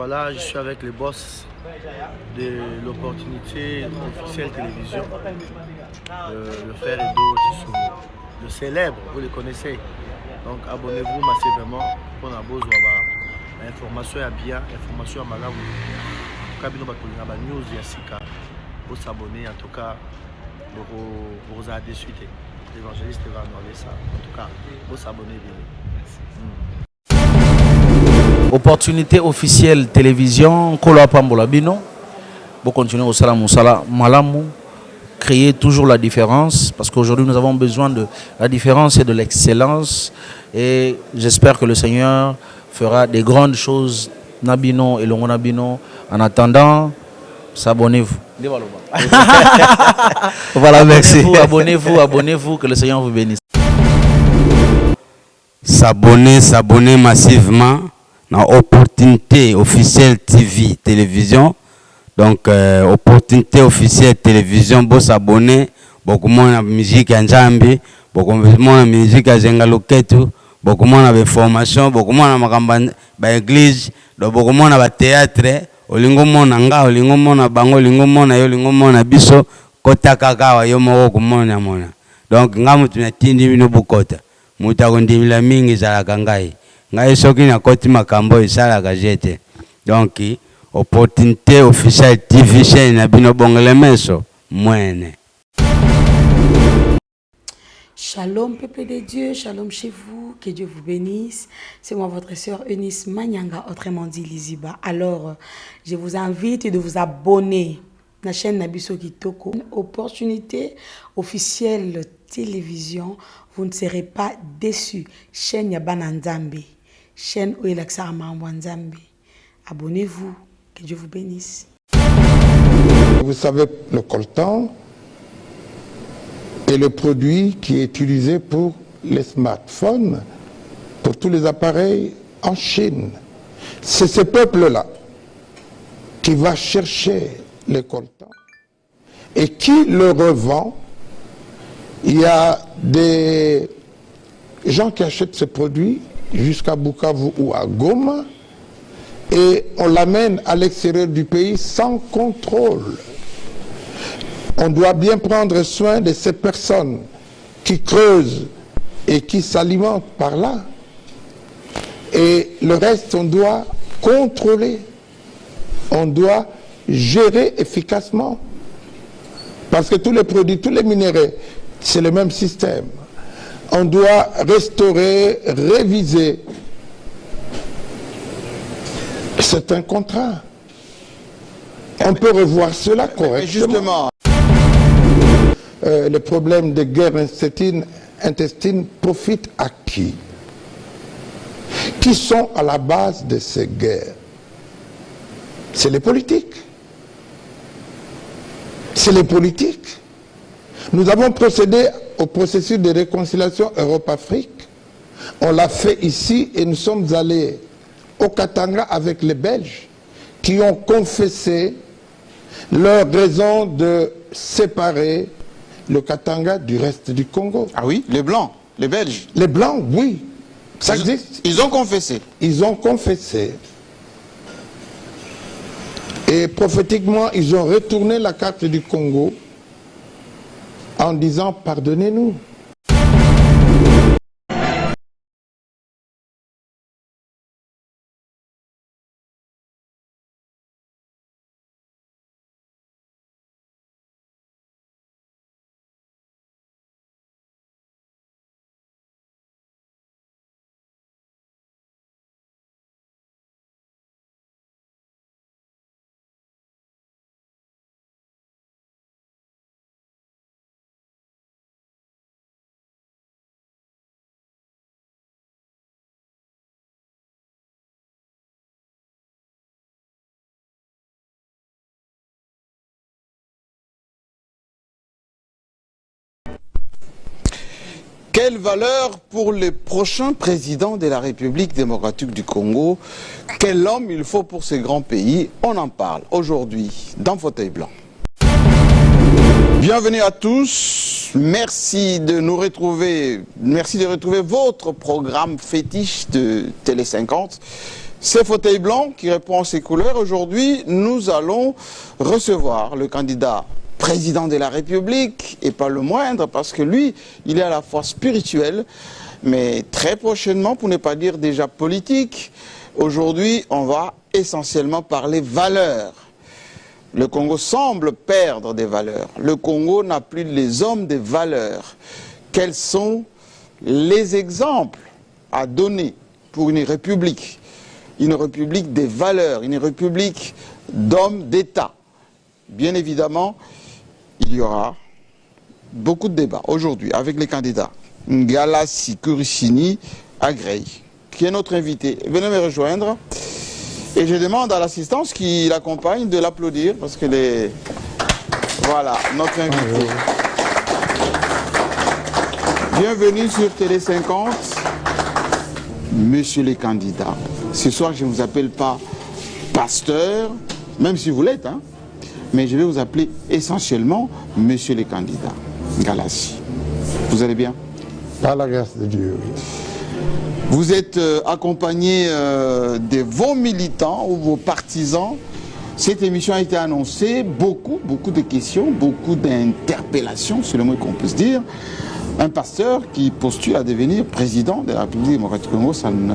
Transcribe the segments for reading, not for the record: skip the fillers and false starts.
voilà, je suis avec les boss de l'opportunité officielle télévision, le frère Edo Tissou, le célèbre, vous le connaissez. Donc abonnez-vous massivement pour la bourse information à bien, information à Malawi. En tout cas, vous news Yassika, vous s'abonner en tout cas, vous avez déçu. L'évangéliste va nous ça. En tout cas, vous s'abonner bien. Opportunité officielle télévision, Kolo Pambola Bino. Vous continuez au Salam Malamou. Créer toujours la différence, parce qu'aujourd'hui nous avons besoin de la différence et de l'excellence, et j'espère que le Seigneur fera des grandes choses Nabino et Longo Nabino. En attendant, s'abonnez-vous. Voilà, merci. Abonnez-vous, que le Seigneur vous bénisse. S'abonner massivement dans opportunité officielle TV télévision. Donc, opportunité officielle télévision, vous s'abonner, beaucoup de musique en Jambi, beaucoup de musique à Zengaloketu, beaucoup de formation, beaucoup de l'église, beaucoup de théâtre, olingo mona olingo mona bango, olingo mona biso, kota kakawa yomo kumona mona. Donc, ngamu tunatindi bino bukota, mutakondimila mingi za kangai. Ngai soki na koti makambo isala gazete. Donc, opportunité officielle TV chaîne na bino bongele meso mwene. Shalom peuple de Dieu, shalom chez vous, que Dieu vous bénisse. C'est moi votre sœur Eunice Manyanga, autrement dit Liziba. Alors, je vous invite de vous abonner à la chaîne Nabiso Kitoko. Opportunité officielle télévision, vous ne serez pas déçus. Chaîne Yabana Nzambe, chaîne Oelaxa Nzambe. Abonnez-vous. Que Dieu vous bénisse. Vous savez, le coltan est le produit qui est utilisé pour les smartphones, pour tous les appareils en Chine. C'est ce peuple-là qui va chercher le coltan et qui le revend. Il y a des gens qui achètent ce produit jusqu'à Bukavu ou à Goma, et on l'amène à l'extérieur du pays sans contrôle. On doit bien prendre soin de ces personnes qui creusent et qui s'alimentent par là. Et le reste, on doit contrôler. On doit gérer efficacement. Parce que tous les produits, tous les minéraux, c'est le même système. On doit restaurer, réviser. C'est un contrat. On peut revoir cela correctement. Justement. Le problème de guerre intestine profite à qui? Qui sont à la base de ces guerres? C'est les politiques. C'est les politiques. Nous avons procédé au processus de réconciliation Europe-Afrique. On l'a fait ici et nous sommes allés au Katanga avec les Belges qui ont confessé leur raison de séparer le Katanga du reste du Congo. Ah oui, les Blancs, les Belges. Les Blancs, oui. Ça existe. Ils ont confessé. Ils ont confessé. Et prophétiquement, ils ont retourné la carte du Congo en disant « Pardonnez-nous ». Quelle valeur pour le prochain président de la République démocratique du Congo? Quel homme il faut pour ces grands pays? On en parle aujourd'hui dans Fauteuil Blanc. Bienvenue à tous, merci de nous retrouver, merci de retrouver votre programme fétiche de Télé 50. Ces fauteuils blancs qui répondent à ces couleurs, aujourd'hui, nous allons recevoir le candidat président de la République, et pas le moindre, parce que lui, il est à la fois spirituel, mais très prochainement, pour ne pas dire déjà politique. Aujourd'hui, on va essentiellement parler valeurs. Le Congo semble perdre des valeurs. Le Congo n'a plus les hommes des valeurs. Quels sont les exemples à donner pour une république des valeurs, une république d'hommes d'État? Bien évidemment, il y aura beaucoup de débats aujourd'hui avec les candidats. Ngalassi Kurishini Agrey, qui est notre invité. Venez me rejoindre. Et je demande à l'assistance qui l'accompagne de l'applaudir parce que voilà, notre invité. Bienvenue sur Télé 50, monsieur les candidats. Ce soir, je ne vous appelle pas pasteur, même si vous l'êtes, hein, mais je vais vous appeler essentiellement monsieur les candidats. Ngalassi. Vous allez bien? Par la grâce de Dieu, oui. Vous êtes accompagné de vos militants ou vos partisans. Cette émission a été annoncée, beaucoup de questions, beaucoup d'interpellations, c'est le mot qu'on peut se dire. Un pasteur qui postule à devenir président de la République démocratique du Congo, ça ne...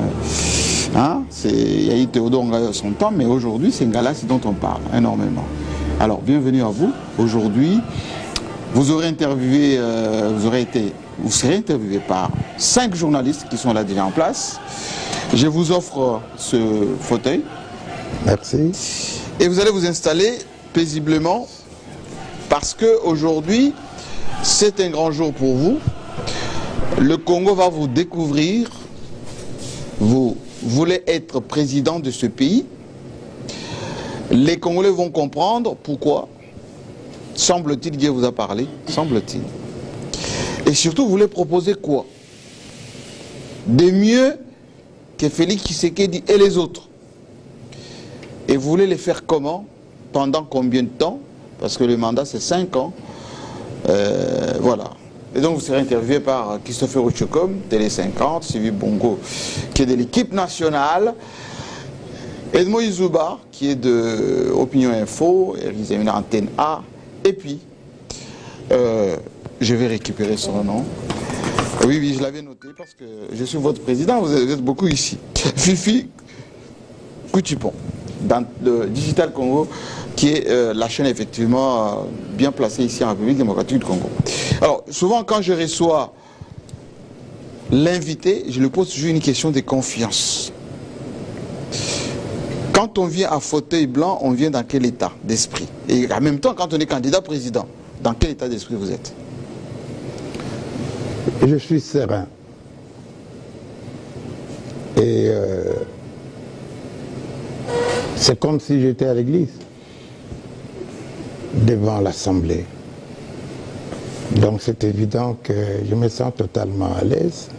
Hein, il y a eu Théodore Ngayo à son temps, mais aujourd'hui c'est Ngalassi dont on parle énormément. Alors bienvenue à vous. Aujourd'hui, vous aurez interviewé, vous serez interviewé par 5 journalistes qui sont là déjà en place. Je vous offre ce fauteuil. Merci. Et vous allez vous installer paisiblement parce qu'aujourd'hui, c'est un grand jour pour vous. Le Congo va vous découvrir. Vous voulez être président de ce pays. Les Congolais vont comprendre pourquoi. Semble-t-il, Dieu vous a parlé. Semble-t-il. Et surtout, vous voulez proposer quoi? De mieux que Félix Tshisekedi et les autres. Et vous voulez les faire comment? Pendant combien de temps? Parce que le mandat, c'est 5 ans. Voilà. Et donc, vous serez interviewé par Christopher Ochokom, Télé 50, Sylvie Bongo, qui est de l'équipe nationale, Edmo Izuba, qui est de Opinion Info, Elisabeth Antenne A, et puis, je vais récupérer son nom. Oui, je l'avais noté parce que je suis votre président, vous êtes beaucoup ici. Fifi Koutipon, dans le Digital Congo, qui est la chaîne effectivement bien placée ici en République démocratique du Congo. Alors, souvent quand je reçois l'invité, je lui pose toujours une question de confiance. Quand on vient à fauteuil blanc, on vient dans quel état d'esprit? Et en même temps, quand on est candidat président, dans quel état d'esprit vous êtes? Je suis serein. Et c'est comme si j'étais à l'église, devant l'Assemblée. Donc c'est évident que je me sens totalement à l'aise.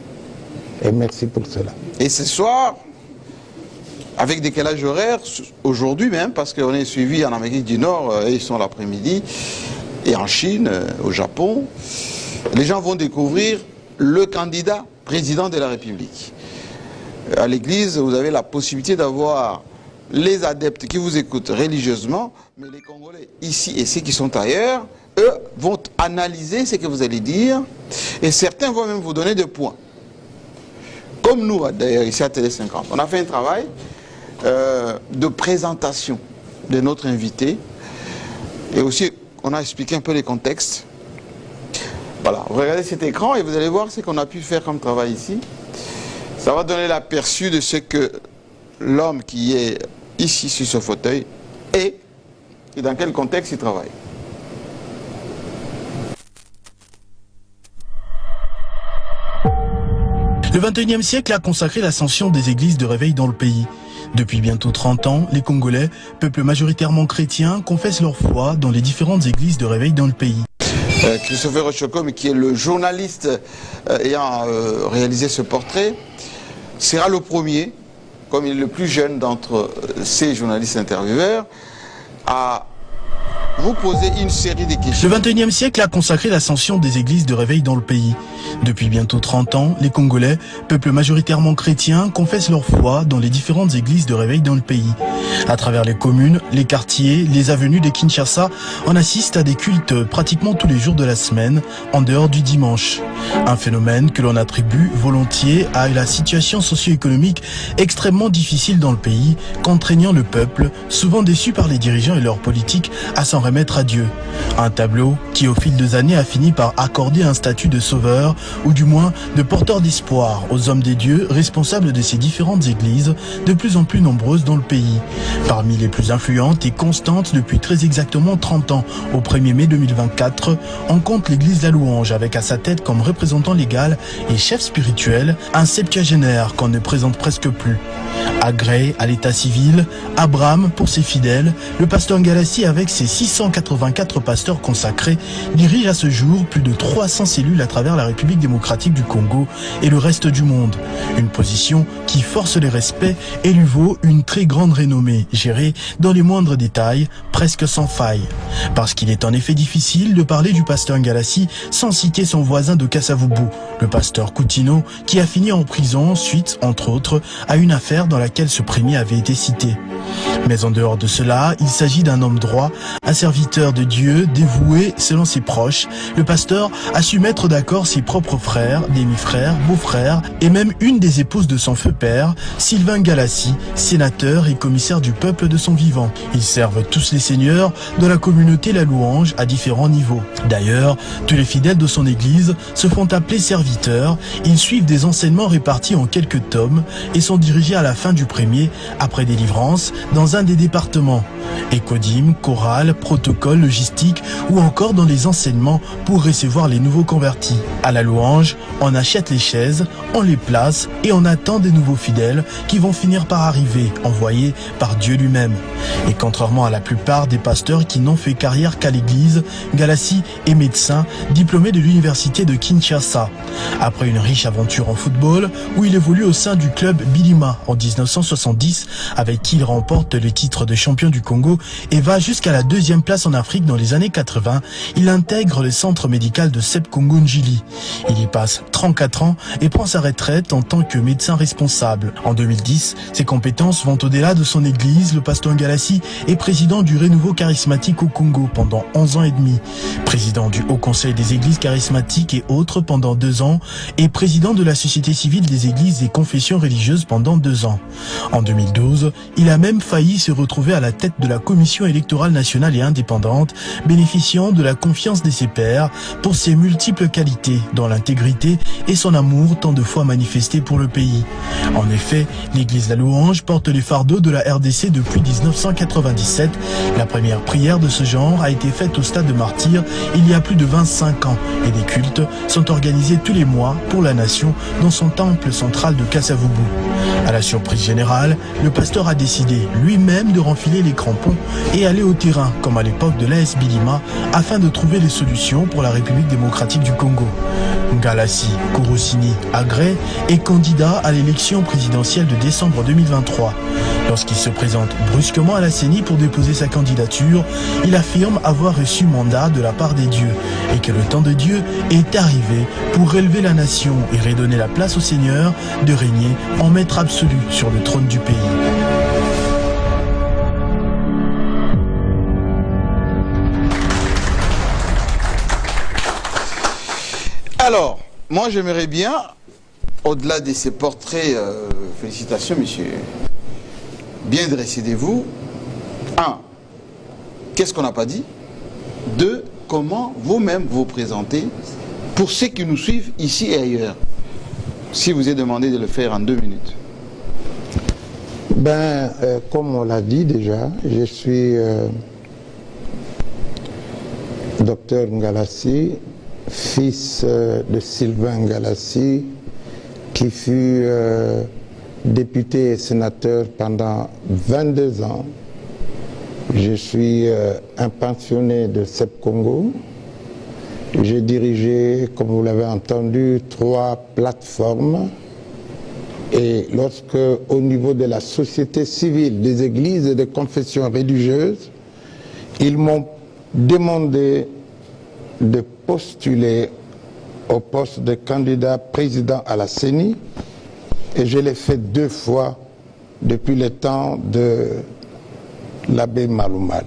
Et merci pour cela. Et ce soir, avec décalage horaire, aujourd'hui même, parce qu'on est suivi en Amérique du Nord, ils sont l'après-midi, et en Chine, au Japon, les gens vont découvrir le candidat président de la République. À l'église, vous avez la possibilité d'avoir les adeptes qui vous écoutent religieusement, mais les Congolais ici et ceux qui sont ailleurs, eux vont analyser ce que vous allez dire, et certains vont même vous donner des points. Comme nous, d'ailleurs, ici à Télé 50, on a fait un travail de présentation de notre invité, et aussi on a expliqué un peu les contextes. Voilà, regardez cet écran et vous allez voir ce qu'on a pu faire comme travail ici. Ça va donner l'aperçu de ce que l'homme qui est ici sur ce fauteuil est et dans quel contexte il travaille. Le XXIe siècle a consacré l'ascension des églises de réveil dans le pays. Depuis bientôt 30 ans, les Congolais, peuple majoritairement chrétien, confessent leur foi dans les différentes églises de réveil dans le pays. Christopher Ochokom, qui est le journaliste ayant réalisé ce portrait, sera le premier, comme il est le plus jeune d'entre ces journalistes intervieweurs, à vous poser une série de questions. Le 21e siècle a consacré l'ascension des églises de réveil dans le pays. Depuis bientôt 30 ans, les Congolais, peuple majoritairement chrétien, confessent leur foi dans les différentes églises de réveil dans le pays. À travers les communes, les quartiers, les avenues de Kinshasa, on assiste à des cultes pratiquement tous les jours de la semaine, en dehors du dimanche. Un phénomène que l'on attribue volontiers à la situation socio-économique extrêmement difficile dans le pays, contraignant le peuple, souvent déçu par les dirigeants et leurs politiques, à s'en remettre à Dieu. Un tableau qui, au fil des années, a fini par accorder un statut de sauveur, ou du moins de porteur d'espoir aux hommes des dieux responsables de ces différentes églises, de plus en plus nombreuses dans le pays. Parmi les plus influentes et constantes depuis très exactement 30 ans, au 1er mai 2024, on compte l'église La Louange, avec à sa tête comme représentant légal et chef spirituel, un septuagénaire qu'on ne présente presque plus. Agréé à l'état civil, Abraham pour ses fidèles, le pasteur Ngalassi avec ses 684 pasteurs consacrés dirige à ce jour plus de 300 cellules à travers la République démocratique du Congo et le reste du monde. Une position qui force les respects et lui vaut une très grande renommée, gérée dans les moindres détails, presque sans faille. Parce qu'il est en effet difficile de parler du pasteur Ngalassi sans citer son voisin de Kasavubu, le pasteur Coutinho, qui a fini en prison suite, entre autres, à une affaire dans laquelle ce premier avait été cité. Mais en dehors de cela, il s'agit d'un homme droit, un serviteur de Dieu, dévoué selon ses proches. Le pasteur a su mettre d'accord ses propres frères, demi-frères, beaux-frères et même une des épouses de son feu père, Sylvain Ngalassi, sénateur et commissaire du peuple de son vivant. Ils servent tous les seigneurs de la communauté La Louange à différents niveaux. D'ailleurs, tous les fidèles de son église se font appeler serviteurs. Ils suivent des enseignements répartis en quelques tomes et sont dirigés à la fin du premier, après délivrance, dans un des départements. Écodyme, chorale, protocole, logistique ou encore dans les enseignements pour recevoir les nouveaux convertis. À La Louange, on achète les chaises, on les place et on attend des nouveaux fidèles qui vont finir par arriver, envoyés par Dieu lui-même. Et contrairement à la plupart des pasteurs qui n'ont fait carrière qu'à l'église, Ngalassi est médecin, diplômé de l'université de Kinshasa. Après une riche aventure en football, où il évolue au sein du club Bilima en 1970, avec qui il remporte le titre de champion du Congo et va jusqu'à la 2e place en Afrique dans les années 80, il intègre le centre médical de Sep Congo Njili. Il y passe 34 ans et prend sa retraite en tant que médecin responsable. En 2010, ses compétences vont au-delà de son église. Le pasteur Ngalassi est président du Renouveau charismatique au Congo pendant 11 ans et demi, président du Haut Conseil des églises charismatiques et autres pendant 2 ans et président de la Société civile des églises et confessions religieuses pendant 2 ans. En 2012, il a même failli se retrouver à la tête de la Commission électorale nationale et indépendante, bénéficiant de la confiance de ses pairs pour ses multiples qualités, dont l'intégrité et son amour tant de fois manifesté pour le pays. En effet, l'église La Louange porte les fardeaux de la RDC depuis 1997. La première prière de ce genre a été faite au stade de Martyr il y a plus de 25 ans et des cultes sont organisés tous les mois pour la nation dans son temple central de Kasavubu. À la surprise générale, le pasteur a décidé lui-même de renfiler les crampons et aller au terrain, comme à l'époque de l'AS Bilima, afin de trouver les solutions pour la République démocratique du Congo. Ngalassi Kurosini Agré est candidat à l'élection présidentielle de décembre 2023. Lorsqu'il se présente brusquement à la CENI pour déposer sa candidature, il affirme avoir reçu mandat de la part des dieux et que le temps de Dieu est arrivé pour relever la nation et redonner la place au Seigneur de régner en maître absolu sur le trône du pays. Alors, moi j'aimerais bien, au-delà de ces portraits, félicitations monsieur, bien dressés de vous. 1. Qu'est-ce qu'on n'a pas dit? 2. Comment vous-même vous présentez pour ceux qui nous suivent ici et ailleurs, si vous est demandé de le faire en 2 minutes. Comme on l'a dit déjà, je suis docteur Ngalassi, fils de Sylvain Ngalassi, qui fut député et sénateur pendant 22 ans. Je suis un pensionné de Sep Congo. J'ai dirigé, comme vous l'avez entendu, 3 plateformes. Et lorsque, au niveau de la société civile, des églises et des confessions religieuses, ils m'ont demandé de postuler au poste de candidat président à la CENI et je l'ai fait 2 fois depuis le temps de l'abbé Malumalu.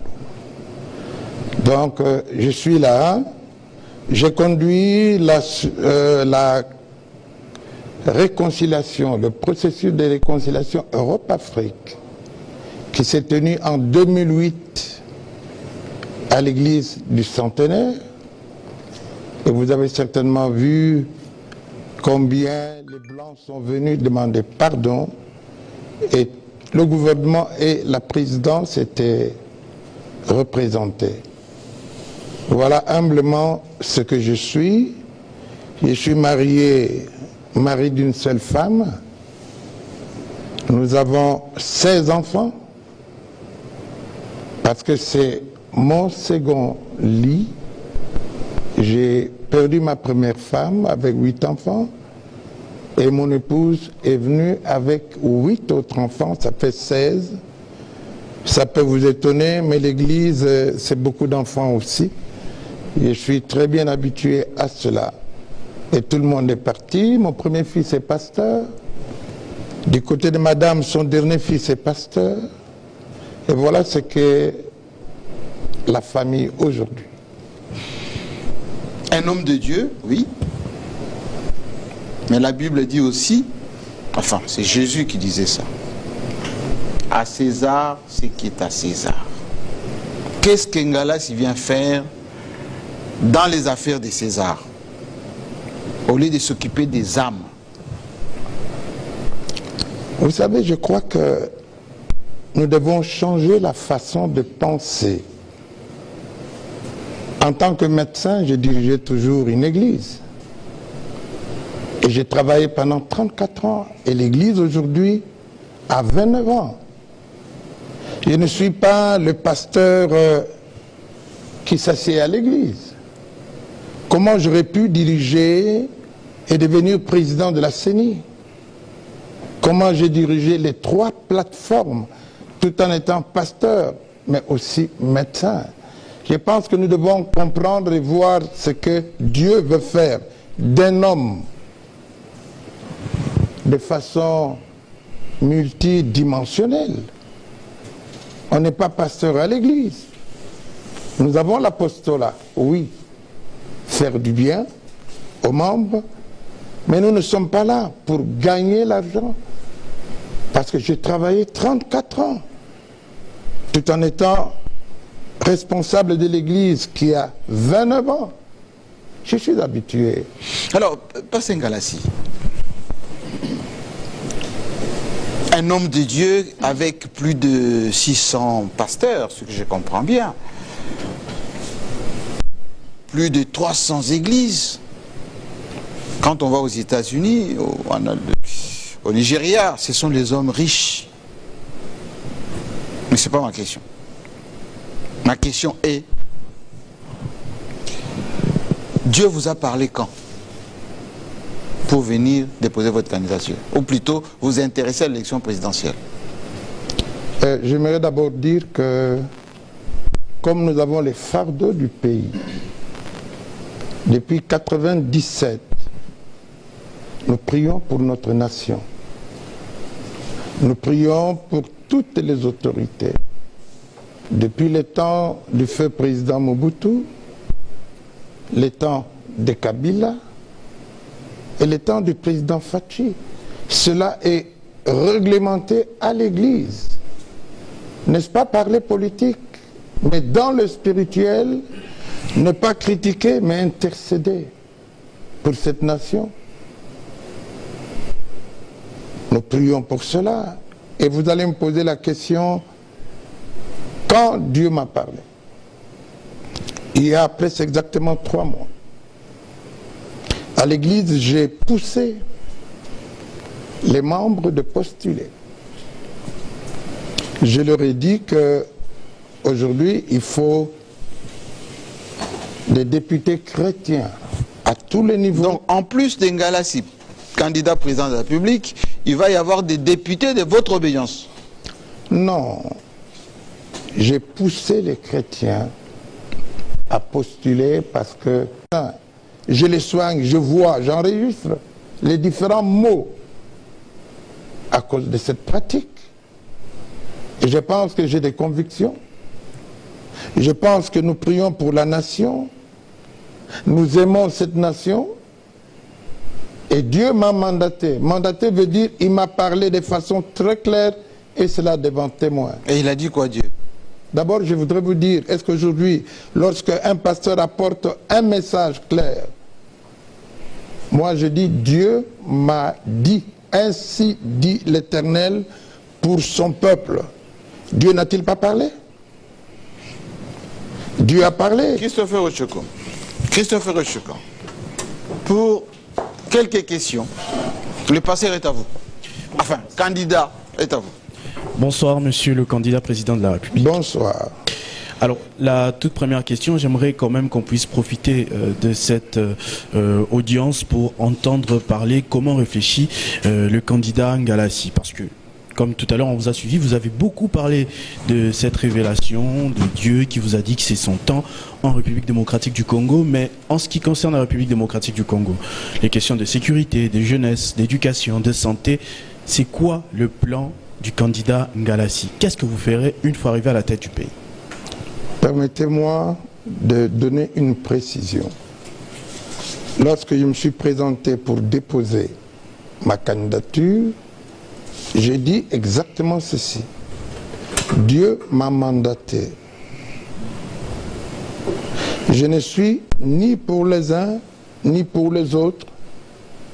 Donc je suis là, j'ai conduit la réconciliation, le processus de réconciliation Europe-Afrique qui s'est tenu en 2008 à l'église du Centenaire. Et vous avez certainement vu combien les Blancs sont venus demander pardon et le gouvernement et la présidence étaient représentés. Voilà humblement ce que je suis. Je suis mari d'une seule femme. Nous avons 16 enfants parce que c'est mon second lit. J'ai perdu ma première femme avec 8 enfants et mon épouse est venue avec 8 autres enfants, ça fait 16. Ça peut vous étonner, mais l'église, c'est beaucoup d'enfants aussi. Et je suis très bien habitué à cela. Et tout le monde est parti. Mon premier fils est pasteur. Du côté de madame, son dernier fils est pasteur. Et voilà ce qu'est la famille aujourd'hui. Un homme de Dieu, oui. Mais la Bible dit aussi, enfin, c'est Jésus qui disait ça. À César, ce qui est à César. Qu'est-ce qu'Ngalas vient faire dans les affaires de César, au lieu de s'occuper des âmes? Vous savez, je crois que nous devons changer la façon de penser. En tant que médecin, j'ai dirigé toujours une église. Et j'ai travaillé pendant 34 ans. Et l'église aujourd'hui a 29 ans. Je ne suis pas le pasteur qui s'assied à l'église. Comment j'aurais pu diriger et devenir président de la CENI? Comment j'ai dirigé les 3 plateformes tout en étant pasteur, mais aussi médecin? Je pense que nous devons comprendre et voir ce que Dieu veut faire d'un homme de façon multidimensionnelle. On n'est pas pasteur à l'église. Nous avons l'apostolat, oui, faire du bien aux membres, mais nous ne sommes pas là pour gagner l'argent. Parce que j'ai travaillé 34 ans, tout en étant responsable de l'église qui a 29 ans. Je suis habitué. Alors, Pasteur Ngalassi, un homme de Dieu avec plus de 600 pasteurs, ce que je comprends bien, plus de 300 églises. Quand on va aux États-Unis, au Nigeria, ce sont les hommes riches. Mais ce n'est pas ma question. Ma question est, Dieu vous a parlé quand pour venir déposer votre candidature? Ou plutôt, vous intéresser à l'élection présidentielle? J'aimerais d'abord dire que, comme nous avons les fardeaux du pays, depuis 1997, nous prions pour notre nation. Nous prions pour toutes les autorités. Depuis le temps du feu président Mobutu, le temps de Kabila et le temps du président Fachi. Cela est réglementé à l'Église. N'est-ce pas parler politique, mais dans le spirituel, ne pas critiquer, mais intercéder pour cette nation. Nous prions pour cela. Et vous allez me poser la question, quand Dieu m'a parlé? Il y a presque exactement 3 mois. À l'église, j'ai poussé les membres de postuler. Je leur ai dit qu'aujourd'hui, il faut des députés chrétiens à tous les niveaux. Donc, en plus d'Ngalassi, candidat président de la République, il va y avoir des députés de votre obéissance? Non. J'ai poussé les chrétiens à postuler parce que je les soigne, je vois, j'enregistre les différents mots à cause de cette pratique. Et je pense que j'ai des convictions. Je pense que nous prions pour la nation. Nous aimons cette nation. Et Dieu m'a mandaté. Mandaté veut dire il m'a parlé de façon très claire et cela devant témoin. Et il a dit quoi, Dieu? D'abord, je voudrais vous dire, est-ce qu'aujourd'hui, lorsque un pasteur apporte un message clair, moi je dis Dieu m'a dit, ainsi dit l'Éternel pour son peuple. Dieu n'a-t-il pas parlé? Dieu a parlé. Christopher Ochoko, pour quelques questions, le pasteur est à vous. Enfin, candidat est à vous. Bonsoir, monsieur le candidat président de la République. Bonsoir. Alors, la toute première question, j'aimerais quand même qu'on puisse profiter de cette audience pour entendre parler comment réfléchit le candidat Ngalassi. Parce que, comme tout à l'heure on vous a suivi, vous avez beaucoup parlé de cette révélation de Dieu qui vous a dit que c'est son temps en République démocratique du Congo. Mais en ce qui concerne la République démocratique du Congo, les questions de sécurité, de jeunesse, d'éducation, de santé, c'est quoi le plan du candidat Ngalassi? Qu'est-ce que vous ferez une fois arrivé à la tête du pays? Permettez-moi de donner une précision. Lorsque je me suis présenté pour déposer ma candidature, j'ai dit exactement ceci. Dieu m'a mandaté. Je ne suis ni pour les uns, ni pour les autres,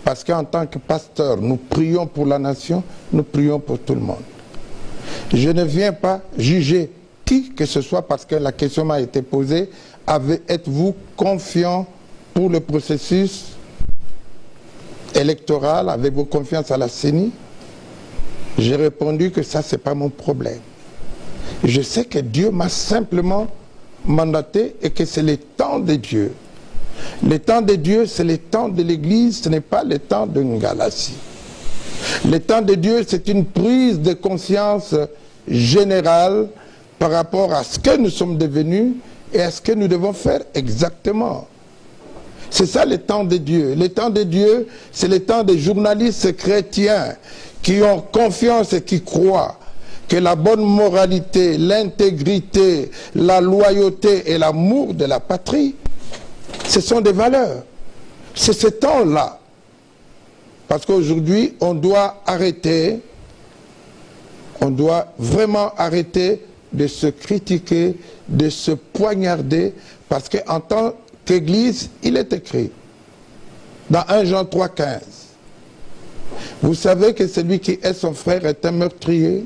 parce qu'en tant que pasteur, nous prions pour la nation, nous prions pour tout le monde. Je ne viens pas juger qui que ce soit parce que la question m'a été posée. Êtes-vous confiant pour le processus électoral? Avez-vous confiance à la CENI? J'ai répondu que ça, ce n'est pas mon problème. Je sais que Dieu m'a simplement mandaté et que c'est le temps de Dieu. Le temps de Dieu, c'est le temps de l'Église, ce n'est pas le temps de Ngalassi. Le temps de Dieu, c'est une prise de conscience générale par rapport à ce que nous sommes devenus et à ce que nous devons faire exactement. C'est ça le temps de Dieu. Le temps de Dieu, c'est le temps des journalistes chrétiens qui ont confiance et qui croient que la bonne moralité, l'intégrité, la loyauté et l'amour de la patrie, ce sont des valeurs. C'est ce temps-là. Parce qu'aujourd'hui, on doit arrêter, on doit vraiment arrêter de se critiquer, de se poignarder, parce qu'en tant qu'Église, il est écrit dans 1 Jean 3,15. Vous savez que celui qui est son frère est un meurtrier,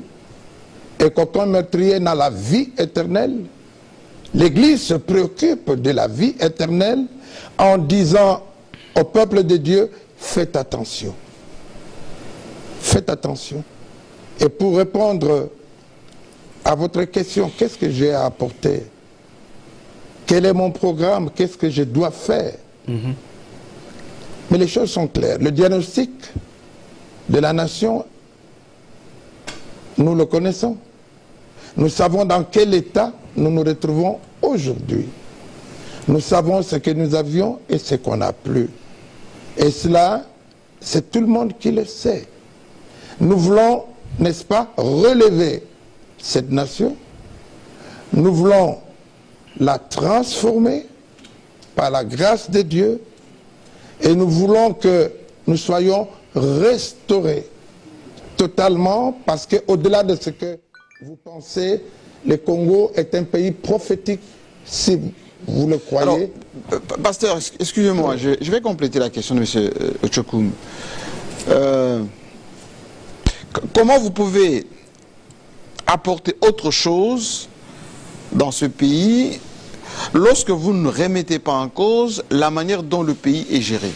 et qu'aucun meurtrier n'a la vie éternelle. L'Église se préoccupe de la vie éternelle en disant au peuple de Dieu, faites attention. Faites attention. Et pour répondre à votre question, qu'est-ce que j'ai à apporter? Quel est mon programme? Qu'est-ce que je dois faire? Mais les choses sont claires. Le diagnostic de la nation, nous le connaissons. Nous savons dans quel état nous nous retrouvons aujourd'hui. Nous savons ce que nous avions et ce qu'on n'a plus. Et cela, c'est tout le monde qui le sait. Nous voulons, n'est-ce pas, relever cette nation. Nous voulons la transformer par la grâce de Dieu. Et nous voulons que nous soyons restaurés totalement, parce qu'au-delà de ce que vous pensez, le Congo est un pays prophétique, si vous le croyez. Alors, pasteur, excusez-moi, je vais compléter la question de M. Ochokoum. Comment vous pouvez apporter autre chose dans ce pays lorsque vous ne remettez pas en cause la manière dont le pays est géré?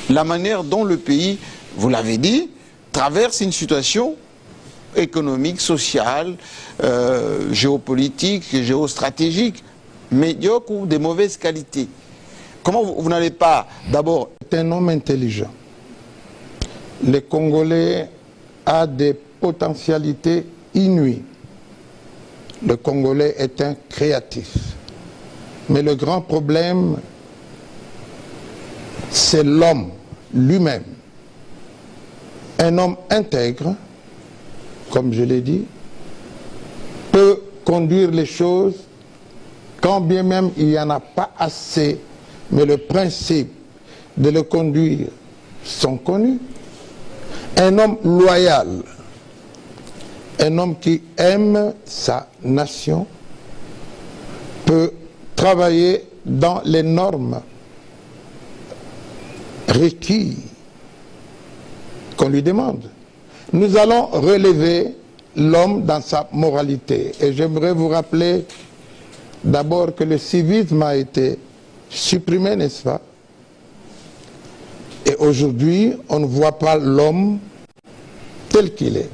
La manière dont le pays, vous l'avez dit, traverse une situation économique, sociale, géopolitique, géostratégique, médiocre ou de mauvaise qualité. Comment vous n'allez pas d'abord... C'est un homme intelligent. Le Congolais a des potentialités inouïes. Le Congolais est un créatif. Mais le grand problème, c'est l'homme lui-même. Un homme intègre, comme je l'ai dit, peut conduire les choses quand bien même il n'y en a pas assez, mais le principe de le conduire sont connus. Un homme loyal, un homme qui aime sa nation, peut travailler dans les normes requises qu'on lui demande. Nous allons relever l'homme dans sa moralité. Et j'aimerais vous rappeler d'abord que le civisme a été supprimé, n'est-ce pas? Et aujourd'hui, on ne voit pas l'homme tel qu'il est.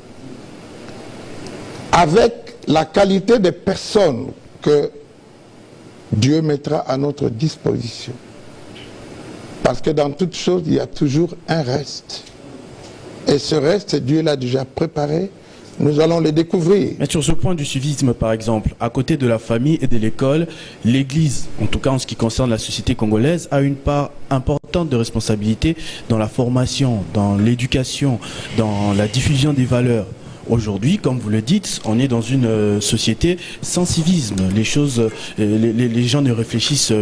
Avec la qualité des personnes que Dieu mettra à notre disposition. Parce que dans toute chose, il y a toujours un reste. Et ce reste, Dieu l'a déjà préparé. Nous allons le découvrir. Mais sur ce point du civisme, par exemple, à côté de la famille et de l'école, l'Église, en tout cas en ce qui concerne la société congolaise, a une part importante de responsabilité dans la formation, dans l'éducation, dans la diffusion des valeurs. Aujourd'hui, comme vous le dites, on est dans une société sans civisme. Les choses, les gens ne réfléchissent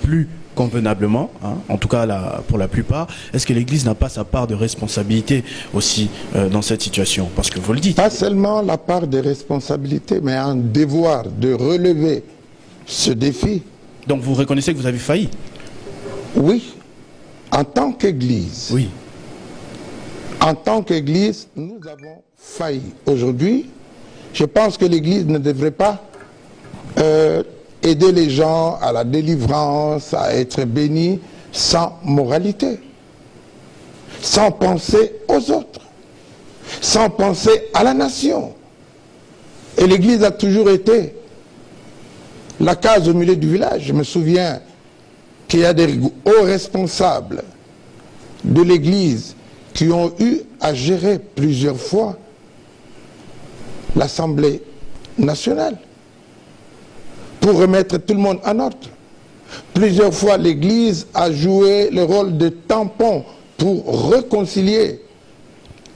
plus convenablement, hein, en tout cas pour la plupart. Est-ce que l'Église n'a pas sa part de responsabilité aussi dans cette situation? Parce que vous le dites. Pas seulement la part de responsabilité, mais un devoir de relever ce défi. Donc vous reconnaissez que vous avez failli? Oui, en tant qu'Église. Oui. En tant qu'Église, nous avons failli. Aujourd'hui, je pense que l'Église ne devrait pas aider les gens à la délivrance, à être bénis, sans moralité, sans penser aux autres, sans penser à la nation. Et l'Église a toujours été la case au milieu du village. Je me souviens qu'il y a des hauts responsables de l'Église qui ont eu à gérer plusieurs fois l'Assemblée nationale pour remettre tout le monde en ordre. Plusieurs fois, l'Église a joué le rôle de tampon pour réconcilier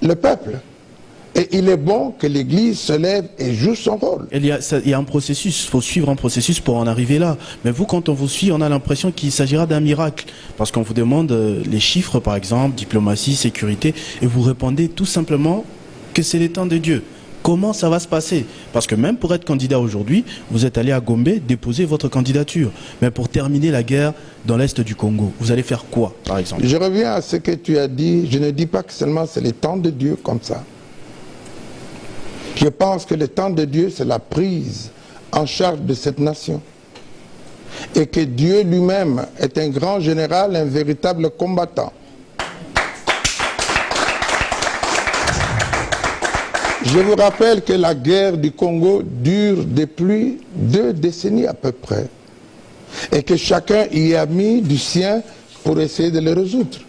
le peuple. Et il est bon que l'Église se lève et joue son rôle. Il y a un processus, il faut suivre un processus pour en arriver là. Mais vous, quand on vous suit, on a l'impression qu'il s'agira d'un miracle. Parce qu'on vous demande les chiffres, par exemple, diplomatie, sécurité, et vous répondez tout simplement que c'est le temps de Dieu. Comment ça va se passer? Parce que même pour être candidat aujourd'hui, vous êtes allé à Gombe déposer votre candidature. Mais pour terminer la guerre dans l'Est du Congo, vous allez faire quoi, par exemple? Je reviens à ce que tu as dit. Je ne dis pas que seulement c'est le temps de Dieu comme ça. Je pense que le temps de Dieu, c'est la prise en charge de cette nation. Et que Dieu lui-même est un grand général, un véritable combattant. Je vous rappelle que la guerre du Congo dure depuis 2 décennies à peu près. Et que chacun y a mis du sien pour essayer de le résoudre.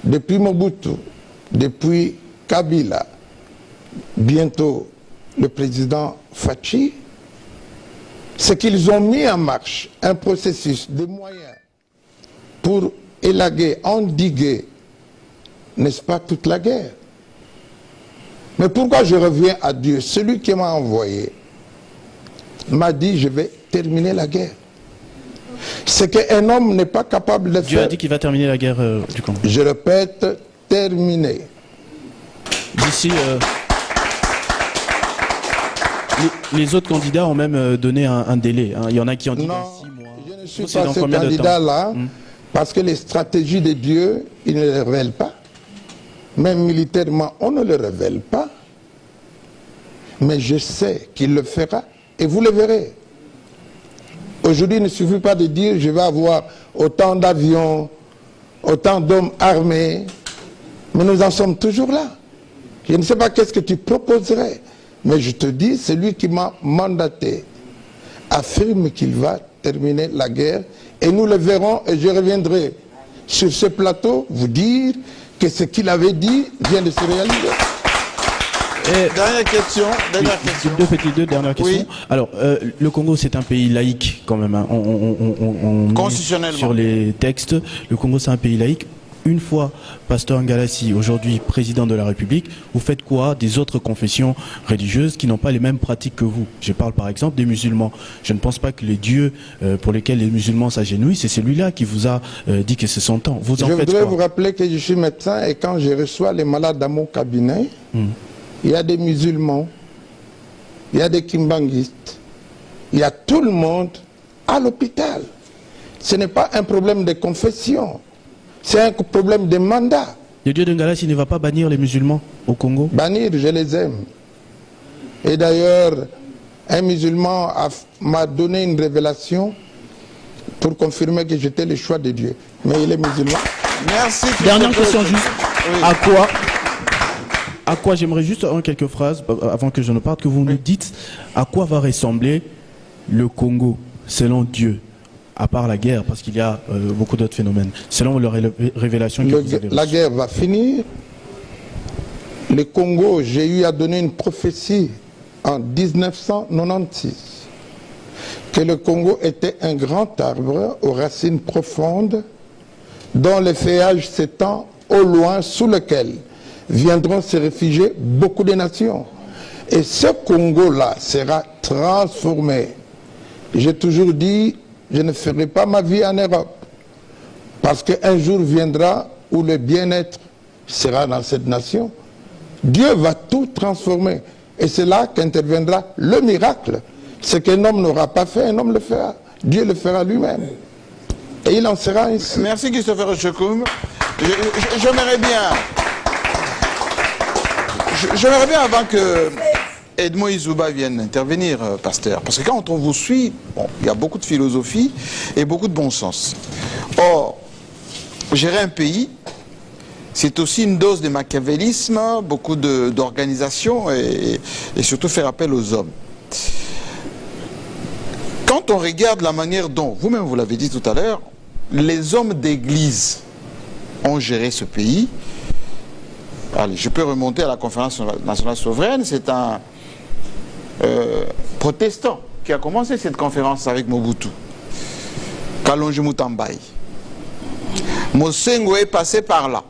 Depuis Mobutu, depuis Kabila, bientôt le président Fachi, c'est qu'ils ont mis en marche un processus de moyens pour élaguer, endiguer, n'est-ce pas, toute la guerre. Mais pourquoi je reviens à Dieu? Celui qui m'a envoyé m'a dit, je vais terminer la guerre. C'est qu'un homme n'est pas capable de faire... Dieu a dit qu'il va terminer la guerre du Congo. Je répète, terminer. D'ici... Les autres candidats ont même donné un délai. Hein. Il y en a qui ont dit dans 6 mois. Je ne suis pas ce candidat-là, parce que les stratégies de Dieu, il ne les révèle pas. Même militairement, on ne le révèle pas. Mais je sais qu'il le fera, et vous le verrez. Aujourd'hui, il ne suffit pas de dire, je vais avoir autant d'avions, autant d'hommes armés, mais nous en sommes toujours là. Je ne sais pas qu'est-ce que tu proposerais. Mais je te dis, celui qui m'a mandaté affirme qu'il va terminer la guerre et nous le verrons et je reviendrai sur ce plateau vous dire que ce qu'il avait dit vient de se réaliser. Dernière question. Deux dernières questions. Oui. Alors, le Congo, c'est un pays laïque quand même. Hein. On Constitutionnellement. sur les textes, le Congo, c'est un pays laïque. Une fois Pasteur Ngalassi, aujourd'hui président de la République, vous faites quoi des autres confessions religieuses qui n'ont pas les mêmes pratiques que vous? Je parle par exemple des musulmans. Je ne pense pas que les dieux pour lesquels les musulmans s'agenouillent, c'est celui-là qui vous a dit que c'est son temps. Vous en Je faites voudrais quoi? vous rappeler que je suis médecin et quand je reçois les malades dans mon cabinet, il y a des musulmans, il y a des kimbanguistes, il y a tout le monde à l'hôpital. Ce n'est pas un problème de confession. C'est un problème de mandat. Le Dieu de Ngalassi ne va pas bannir les musulmans au Congo? Bannir, je les aime. Et d'ailleurs, un musulman m'a donné une révélation pour confirmer que j'étais le choix de Dieu. Mais il est musulman. Merci. Dernière question juste. Oui. À quoi j'aimerais juste en quelques phrases, avant que je ne parte, que vous nous dites à quoi va ressembler le Congo selon Dieu, à part la guerre, parce qu'il y a beaucoup d'autres phénomènes, selon les révélations que vous avez reçues. La guerre va finir. Le Congo, j'ai eu à donner une prophétie en 1996 que le Congo était un grand arbre aux racines profondes dont le feuillage s'étend au loin, sous lequel viendront se réfugier beaucoup de nations. Et ce Congo-là sera transformé. J'ai toujours dit, je ne ferai pas ma vie en Europe, parce qu'un jour viendra où le bien-être sera dans cette nation. Dieu va tout transformer. Et c'est là qu'interviendra le miracle. Ce qu'un homme n'aura pas fait, un homme le fera. Dieu le fera lui-même. Et il en sera ainsi. Merci Christopher Ochokoum. J'aimerais bien, avant que Edmond Izouba vienne intervenir, pasteur, parce que quand on vous suit, bon, il y a beaucoup de philosophie et beaucoup de bon sens. Or, gérer un pays, c'est aussi une dose de machiavélisme, beaucoup d'organisation et surtout faire appel aux hommes. Quand on regarde la manière dont, vous-même vous l'avez dit tout à l'heure, les hommes d'église ont géré ce pays. Allez, je peux remonter à la conférence nationale souveraine, c'est un protestant qui a commencé cette conférence avec Mobutu. Kalonji Mutambai. Mosengo est passé par là.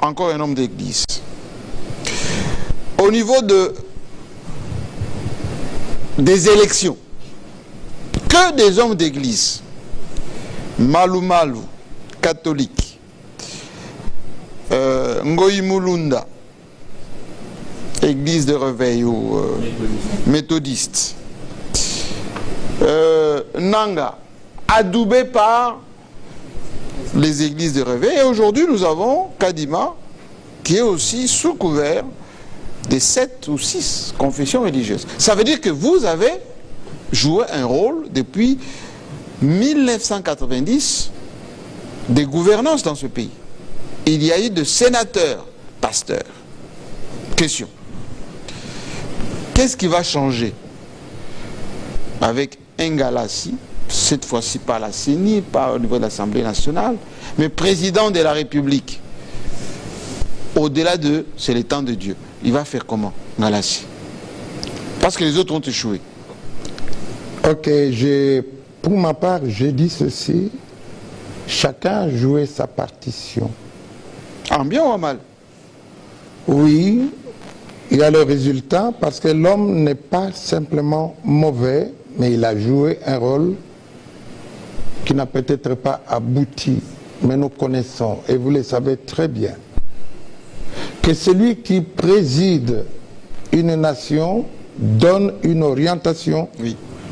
Encore un homme d'église. Au niveau des élections, que des hommes d'église. Malou Malou, catholique. Ngoyi Mulunda, église de réveil ou méthodiste. Nanga, adoubé par les églises de réveil. Et aujourd'hui, nous avons Kadima, qui est aussi sous couvert des 7 ou 6 confessions religieuses. Ça veut dire que vous avez joué un rôle depuis 1990 de gouvernance dans ce pays. Il y a eu de sénateurs, pasteurs. Question. Qu'est-ce qui va changer avec Ngalassi, cette fois-ci pas la CENI, pas au niveau de l'Assemblée nationale, mais président de la République? Au-delà de, c'est le temps de Dieu. Il va faire comment, Ngalassi? Parce que les autres ont échoué. Ok, pour ma part, j'ai dit ceci. Chacun a joué sa partition. En bien ou en mal? Oui, il y a le résultat parce que l'homme n'est pas simplement mauvais, mais il a joué un rôle qui n'a peut-être pas abouti. Mais nous connaissons, et vous le savez très bien, que celui qui préside une nation donne une orientation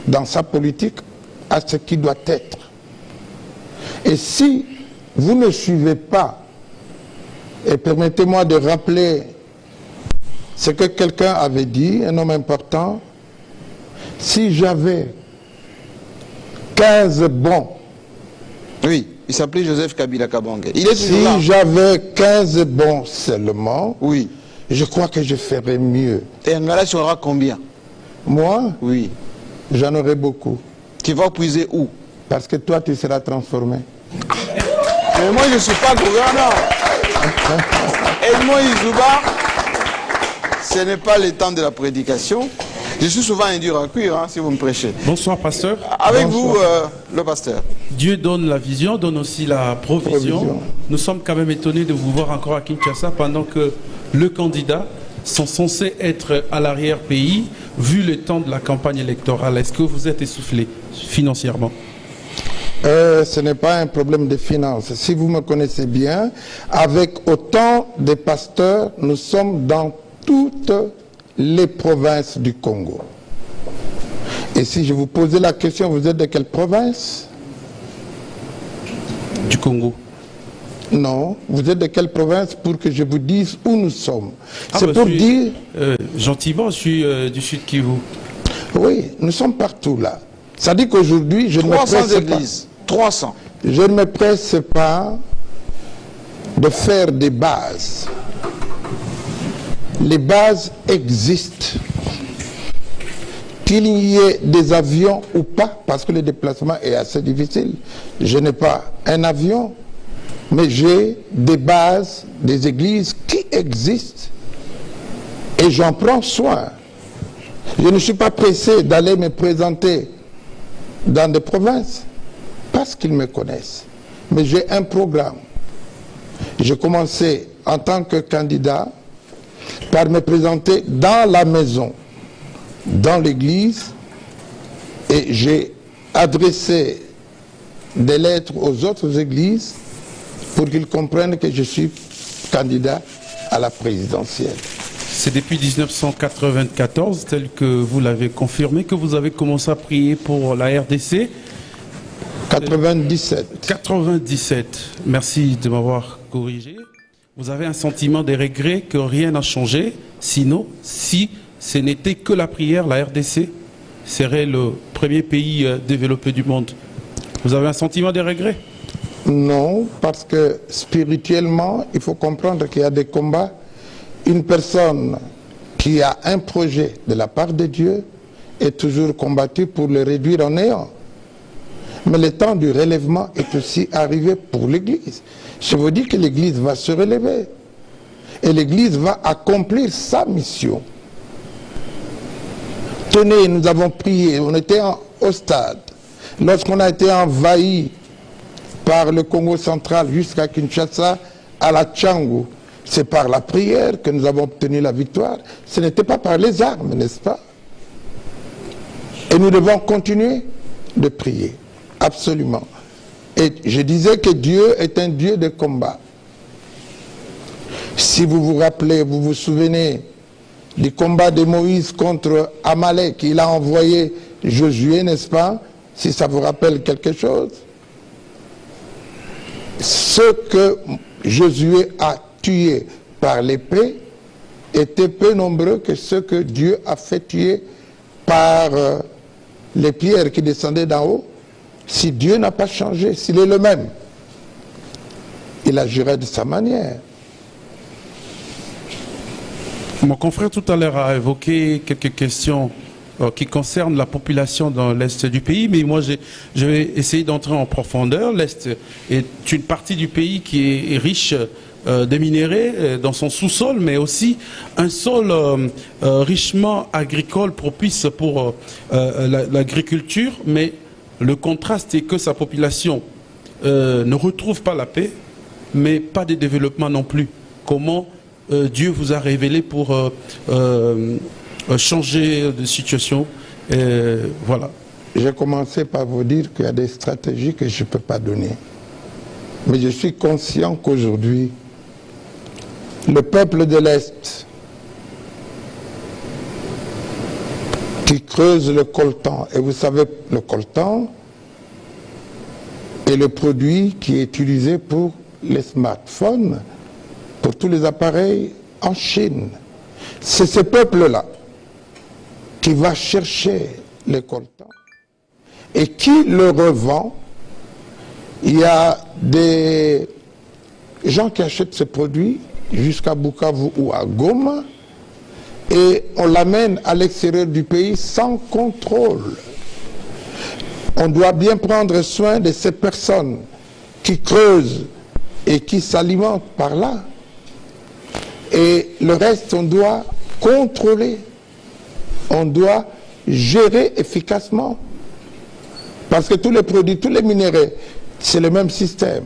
dans sa politique à ce qui doit être. Et si vous ne suivez pas, et permettez-moi de rappeler ce que quelqu'un avait dit, un homme important, si j'avais 15 bons, oui, il s'appelait Joseph Kabila Kabange. Il est si j'avais 15 bons seulement, oui, je crois que je ferais mieux. Et Ngalassi aura combien? Moi? Oui. J'en aurai beaucoup. Tu vas puiser où? Parce que toi, tu seras transformé. Mais moi, je ne suis pas gouverneur. Edmond Izouba, ce n'est pas le temps de la prédication. Je suis souvent un dur à cuire, si vous me prêchez. Bonsoir, pasteur. Avec Bonsoir. vous, le pasteur. Dieu donne la vision, donne aussi la provision. Nous sommes quand même étonnés de vous voir encore à Kinshasa pendant que le candidat sont censés être à l'arrière-pays, vu le temps de la campagne électorale. Est-ce que vous êtes essoufflé financièrement? Ce n'est pas un problème de finances. Si vous me connaissez bien, avec autant de pasteurs, nous sommes dans toutes les provinces du Congo. Et si je vous posais la question, vous êtes de quelle province? Du Congo. Non, vous êtes de quelle province pour que je vous dise où nous sommes? C'est bah, pour dire... gentiment, je suis du Sud Kivu. Oui, nous sommes partout là. Ça dit qu'aujourd'hui, je ne me presse 300 églises. 300. Je ne me presse pas de faire des bases. Les bases existent. Qu'il y ait des avions ou pas, parce que le déplacement est assez difficile. Je n'ai pas un avion, mais j'ai des bases, des églises qui existent et j'en prends soin. Je ne suis pas pressé d'aller me présenter dans des provinces parce qu'ils me connaissent. Mais j'ai un programme. J'ai commencé en tant que candidat par me présenter dans la maison, dans l'église, et j'ai adressé des lettres aux autres églises pour qu'ils comprennent que je suis candidat à la présidentielle. C'est depuis 1994, tel que vous l'avez confirmé, que vous avez commencé à prier pour la RDC. 97. 97. Merci de m'avoir corrigé. Vous avez un sentiment de regret que rien n'a changé. Sinon, si ce n'était que la prière, la RDC serait le premier pays développé du monde. Vous avez un sentiment de regret? Non, parce que spirituellement, il faut comprendre qu'il y a des combats. Une personne qui a un projet de la part de Dieu est toujours combattue pour le réduire en néant. Mais le temps du relèvement est aussi arrivé pour l'Église. Je vous dis que l'Église va se relever. Et l'Église va accomplir sa mission. Tenez, nous avons prié, on était au stade. Lorsqu'on a été envahi par le Congo central jusqu'à Kinshasa, à la Tchangu, c'est par la prière que nous avons obtenu la victoire. Ce n'était pas par les armes, n'est-ce pas? Et nous devons continuer de prier, absolument. Et je disais que Dieu est un Dieu de combat. Si vous vous rappelez, vous vous souvenez du combat de Moïse contre Amalek, il a envoyé Josué, n'est-ce pas? Si ça vous rappelle quelque chose. Ce que Josué a tué par l'épée étaient peu nombreux que ceux que Dieu a fait tuer par les pierres qui descendaient d'en haut. Si Dieu n'a pas changé, s'il est le même, il agirait de sa manière. Mon confrère tout à l'heure a évoqué quelques questions qui concernent la population dans l'Est du pays, mais moi je vais essayer d'entrer en profondeur. L'Est est une partie du pays qui est riche de minéraux dans son sous-sol, mais aussi un sol richement agricole, propice pour l'agriculture, mais le contraste est que sa population ne retrouve pas la paix, mais pas de développement non plus. Comment Dieu vous a révélé pour changer de situation? Voilà. J'ai commencé par vous dire qu'il y a des stratégies que je ne peux pas donner. Mais je suis conscient qu'aujourd'hui, le peuple de l'Est qui creuse le coltan, et vous savez, le coltan est le produit qui est utilisé pour les smartphones, pour tous les appareils en Chine. C'est ce peuple-là qui va chercher le coltan et qui le revend. Il y a des gens qui achètent ce produit jusqu'à Bukavu ou à Goma et on l'amène à l'extérieur du pays sans contrôle. On doit bien prendre soin de ces personnes qui creusent et qui s'alimentent par là. Et le reste, on doit contrôler, on doit gérer efficacement. Parce que tous les produits, tous les minéraux, c'est le même système.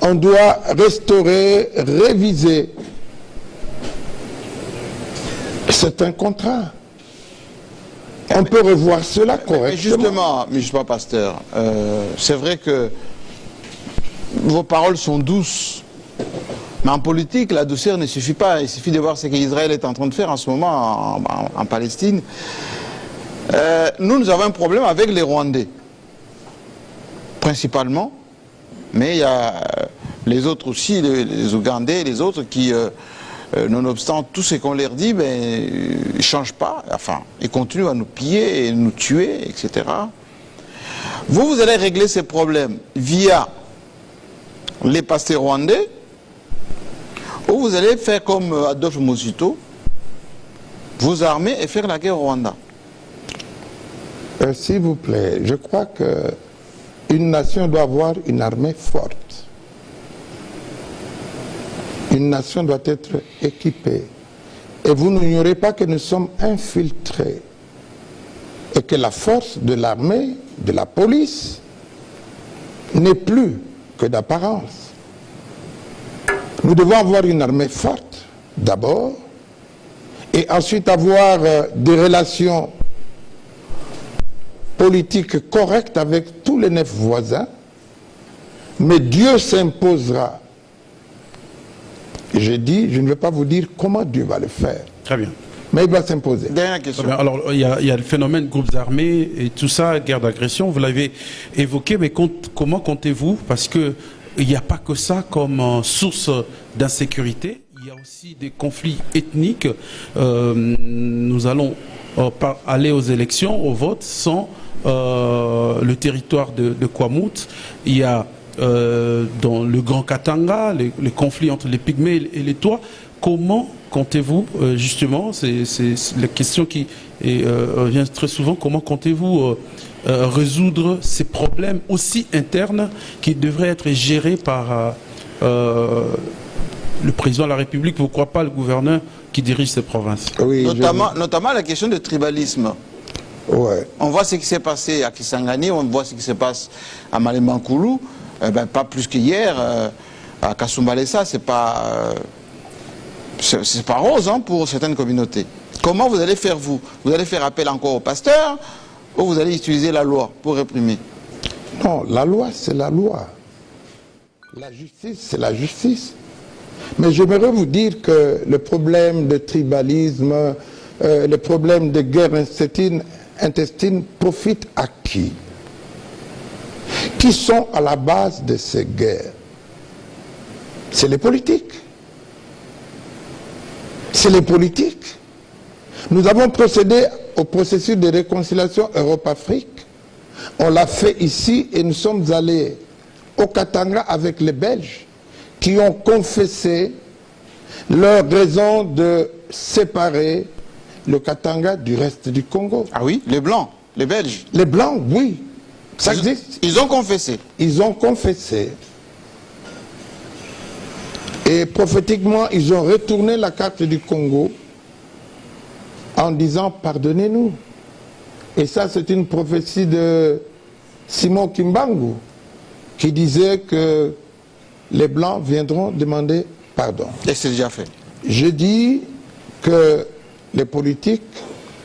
On doit restaurer, réviser. C'est un contrat. On peut revoir cela correctement. Mais justement, mais je ne suis pas pasteur, c'est vrai que vos paroles sont douces. Mais en politique, la douceur ne suffit pas. Il suffit de voir ce qu'Israël est en train de faire en ce moment en Palestine. Nous avons un problème avec les Rwandais, principalement. Mais il y a les autres aussi, les Ougandais, les autres qui, nonobstant tout ce qu'on leur dit, ils ne changent pas. Enfin, ils continuent à nous piller et nous tuer, etc. Vous allez régler ces problèmes via les pasteurs rwandais, ou vous allez faire comme Adolphe Mosito, vous armer et faire la guerre au Rwanda. S'il vous plaît, je crois qu'une nation doit avoir une armée forte. Une nation doit être équipée. Et vous n'ignorez pas que nous sommes infiltrés. Et que la force de l'armée, de la police, n'est plus que d'apparence. Nous devons avoir une armée forte, d'abord, et ensuite avoir des relations politiques correctes avec tous les 9 voisins, mais Dieu s'imposera. J'ai dit, je ne vais pas vous dire comment Dieu va le faire. Très bien. Mais il va s'imposer. Dernière question. Très bien. Alors, il y a le phénomène groupes armés et tout ça, guerre d'agression, vous l'avez évoqué, mais comment comptez-vous? Parce que il n'y a pas que ça comme source d'insécurité, il y a aussi des conflits ethniques. Nous allons aller aux élections, au vote, sans le territoire de Kwamouth. Il y a dans le Grand Katanga, les conflits entre les Pygmées et les Tois. Comment comptez-vous, justement, c'est la question qui revient très souvent, comment comptez-vous résoudre ces problèmes aussi internes qui devraient être gérés par le président de la République, pourquoi pas le gouverneur qui dirige ces provinces? Oui, notamment la question du tribalisme. Ouais. On voit ce qui s'est passé à Kisangani, on voit ce qui se passe à Malembankulu, pas plus qu'hier, à Kasumbalesa, c'est pas rose pour certaines communautés. Comment vous allez faire vous? Vous allez faire appel encore au pasteur ou vous allez utiliser la loi pour réprimer? Non, la loi, c'est la loi. La justice, c'est la justice. Mais j'aimerais vous dire que le problème de tribalisme, le problème de guerre intestine profite à qui? Qui sont à la base de ces guerres? C'est les politiques. C'est les politiques. Nous avons procédé au processus de réconciliation Europe-Afrique. On l'a fait ici et nous sommes allés au Katanga avec les Belges qui ont confessé leur raison de séparer le Katanga du reste du Congo. Ah oui, les Blancs, les Belges. Les Blancs, oui, ça existe. Ils ont confessé. Ils ont confessé. Et prophétiquement, ils ont retourné la carte du Congo en disant « pardonnez-nous ». Et ça, c'est une prophétie de Simon Kimbangu qui disait que les Blancs viendront demander pardon. Et c'est déjà fait. Je dis que les politiques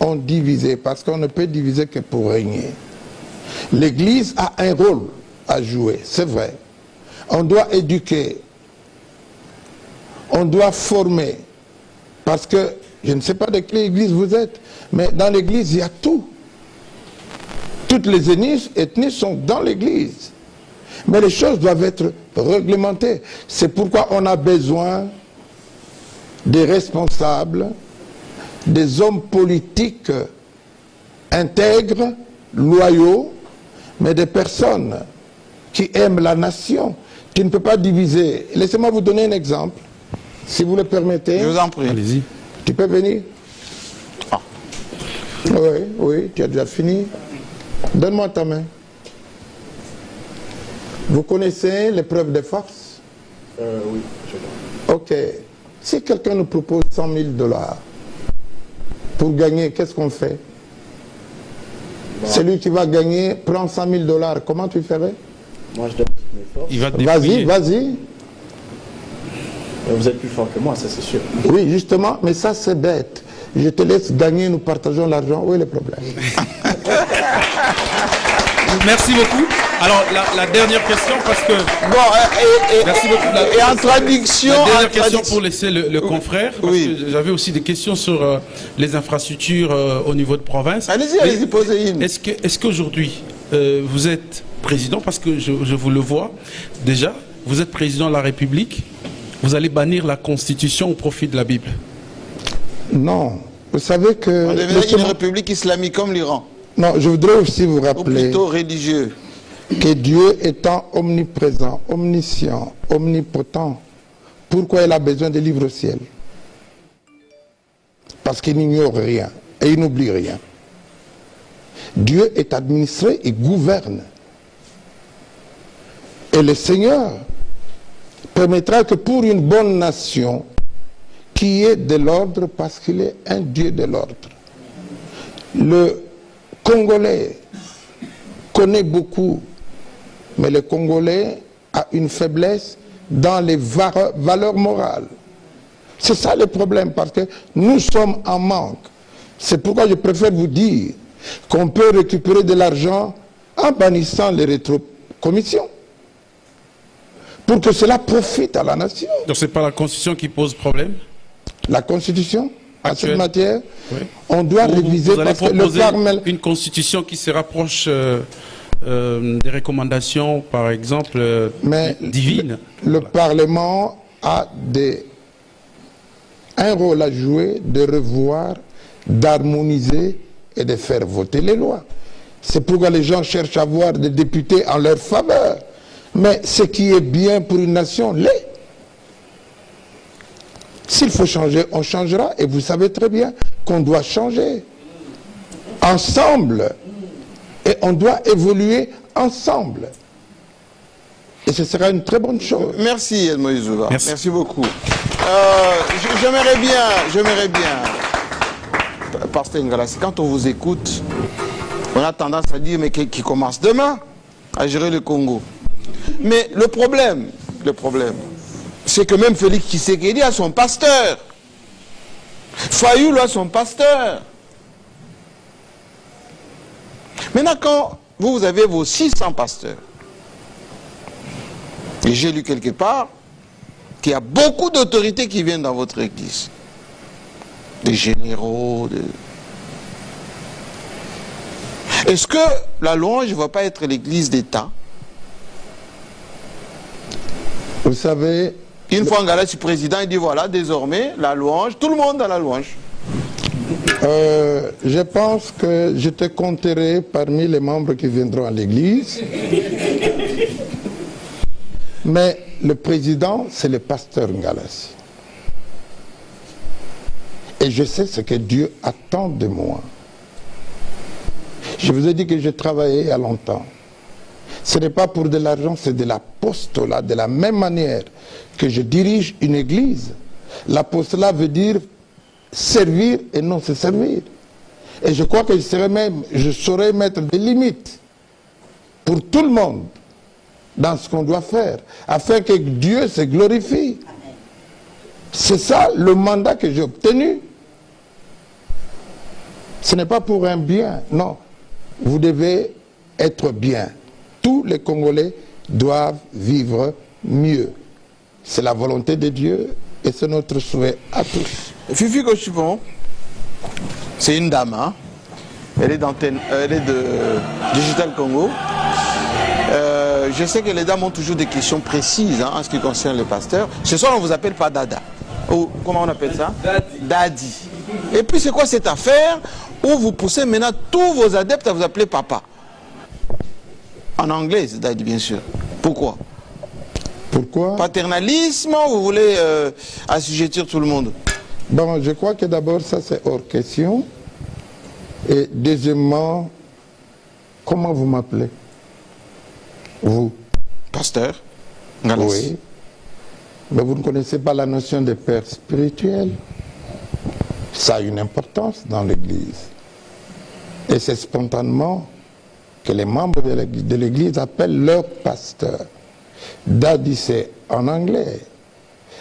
ont divisé parce qu'on ne peut diviser que pour régner. L'Église a un rôle à jouer, c'est vrai. On doit éduquer, on doit former, parce que je ne sais pas de quelle église vous êtes, mais dans l'église il y a tout. Toutes les ethnies sont dans l'église. Mais les choses doivent être réglementées. C'est pourquoi on a besoin des responsables, des hommes politiques intègres, loyaux, mais des personnes qui aiment la nation, qui ne peut pas diviser. Laissez-moi vous donner un exemple, si vous le permettez. Je vous en prie. Allez-y. Tu peux venir? Ah. Oui, tu as déjà fini. Donne-moi ta main. Vous connaissez l'épreuve de force? Oui, je Ok. Si quelqu'un nous propose $100 000, pour gagner, qu'est-ce qu'on fait? Celui qui va gagner prend 100 000 $. Comment tu ferais? Moi, je donne mes forces. Il va te Vas-y, dépouiller. vas-y. Vous êtes plus fort que moi, ça c'est sûr. Oui, justement, mais ça c'est bête. Je te laisse gagner, nous partageons l'argent. Où est le problème? Merci beaucoup. Alors, la dernière question, parce que... Bon, Merci beaucoup. et en traduction... La dernière en question traduction- pour laisser le confrère, parce Oui. que j'avais aussi des questions sur les infrastructures au niveau de province. Allez-y, Mais allez-y, posez une. Est-ce qu'aujourd'hui, vous êtes président, parce que je vous le vois déjà, vous êtes président de la République, vous allez bannir la Constitution au profit de la Bible? Non. Vous savez que... On deviendrait une république islamique comme l'Iran, Non, je voudrais aussi vous ou rappeler plutôt religieux. que Dieu étant omniprésent, omniscient, omnipotent, pourquoi il a besoin des livres au ciel? Parce qu'il n'ignore rien et il n'oublie rien. Dieu est administré et gouverne. Et le Seigneur permettra que pour une bonne nation qui est de l'ordre, parce qu'il est un Dieu de l'ordre. Le Congolais connaît beaucoup, mais le Congolais a une faiblesse dans les valeurs morales. C'est ça le problème, parce que nous sommes en manque. C'est pourquoi je préfère vous dire qu'on peut récupérer de l'argent en bannissant les rétrocommissions, pour que cela profite à la nation. Donc c'est pas la Constitution qui pose problème? La Constitution, à cette Actuelle. matière, Oui. on doit réviser Vous allez parce que le proposer Carmel... une Constitution qui se rapproche des recommandations, par exemple, Mais divines. le Parlement a un rôle à jouer de revoir, d'harmoniser et de faire voter les lois. C'est pourquoi les gens cherchent à avoir des députés en leur faveur. Mais ce qui est bien pour une nation l'est. S'il faut changer, on changera. Et vous savez très bien qu'on doit changer ensemble. Et on doit évoluer ensemble. Et ce sera une très bonne chose. Merci Edmond Izouva. Merci. Merci beaucoup. J'aimerais bien, Pasteur Ngalassi, quand on vous écoute, on a tendance à dire, mais qui commence demain à gérer le Congo. Mais le problème, c'est que même Félix Tshisekedi a son pasteur. Fayoulou a son pasteur. Maintenant, quand vous avez vos 600 pasteurs, et j'ai lu quelque part qu'il y a beaucoup d'autorités qui viennent dans votre église. Des généraux. Est-ce que la louange ne va pas être l'église d'État? Vous savez... Une fois Ngalassi président, il dit voilà, désormais, la louange, tout le monde dans la louange. Je pense que je te compterai parmi les membres qui viendront à l'église. Mais le président, c'est le pasteur Ngalassi. Et je sais ce que Dieu attend de moi. Je vous ai dit que j'ai travaillé il y a longtemps. Ce n'est pas pour de l'argent, c'est de l'apostolat. De la même manière que je dirige une église, l'apostolat veut dire servir et non se servir. Et je crois que je saurais mettre des limites pour tout le monde dans ce qu'on doit faire, afin que Dieu se glorifie. C'est ça le mandat que j'ai obtenu. Ce n'est pas pour un bien, non. Vous devez être bien. Tous les Congolais doivent vivre mieux. C'est la volonté de Dieu et c'est notre souhait à tous. Fifi Kochupon, c'est une dame, hein? Elle est de Digital Congo. Je sais que les dames ont toujours des questions précises, hein, en ce qui concerne les pasteurs. Ce soir, on ne vous appelle pas Dada. Ou comment on appelle ça? Daddy. Et puis, c'est quoi cette affaire où vous poussez maintenant tous vos adeptes à vous appeler papa? En anglais, c'est Daddy, bien sûr. Pourquoi? Pourquoi? Paternalisme, vous voulez assujettir tout le monde? Bon, je crois que d'abord, ça c'est hors question. Et deuxièmement, comment vous m'appelez? Vous? Pasteur Ngalassi. Oui. Mais vous ne connaissez pas la notion de père spirituel. Ça a une importance dans l'Église. Et c'est spontanément que les membres de l'Église appellent leur pasteur. Daddy, c'est en anglais.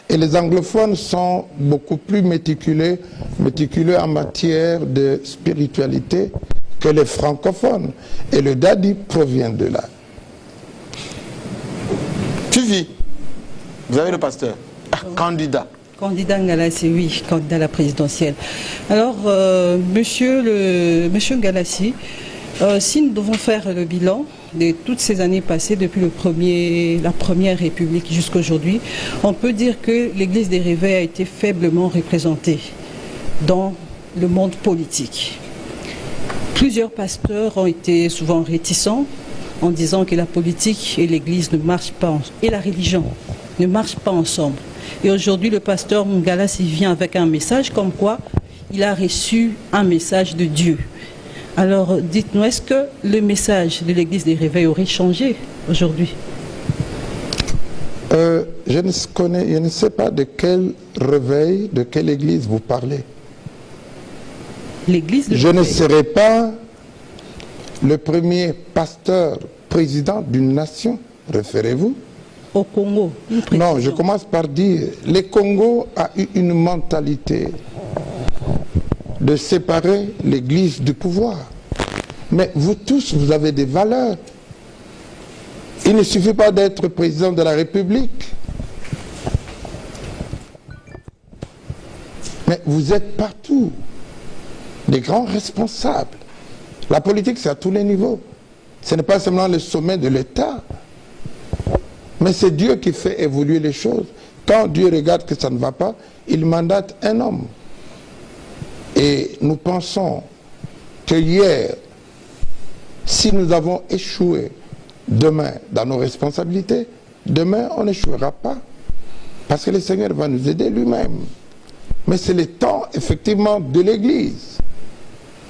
Et les anglophones sont beaucoup plus méticuleux en matière de spiritualité que les francophones. Et le daddy provient de là. Suivi. Vous avez le pasteur. Candidat. Candidat Ngalassi, oui, candidat à la présidentielle. Alors, monsieur Ngalassi, si nous devons faire le bilan de toutes ces années passées depuis la Première République jusqu'à aujourd'hui, on peut dire que l'Église des Réveils a été faiblement représentée dans le monde politique. Plusieurs pasteurs ont été souvent réticents en disant que la politique et l'Église ne marchent pas, et la religion ne marchent pas ensemble. Et aujourd'hui, le pasteur Ngalassi vient avec un message comme quoi il a reçu un message de Dieu. Alors, dites-nous, est-ce que le message de l'Église des Réveils aurait changé aujourd'hui? Je ne sais pas de quel réveil, de quelle Église vous parlez. L'Église de Je ne Réveil. serai pas le premier pasteur président d'une nation, référez-vous? Au Congo. Non, je commence par dire, le Congo a eu une mentalité de séparer l'Église du pouvoir. Mais vous tous, vous avez des valeurs. Il ne suffit pas d'être président de la République. Mais vous êtes partout des grands responsables. La politique, c'est à tous les niveaux. Ce n'est pas seulement le sommet de l'État. Mais c'est Dieu qui fait évoluer les choses. Quand Dieu regarde que ça ne va pas, il mandate un homme. Et nous pensons que hier, si nous avons échoué demain dans nos responsabilités, demain on n'échouera pas. Parce que le Seigneur va nous aider lui-même. Mais c'est le temps, effectivement, de l'Église.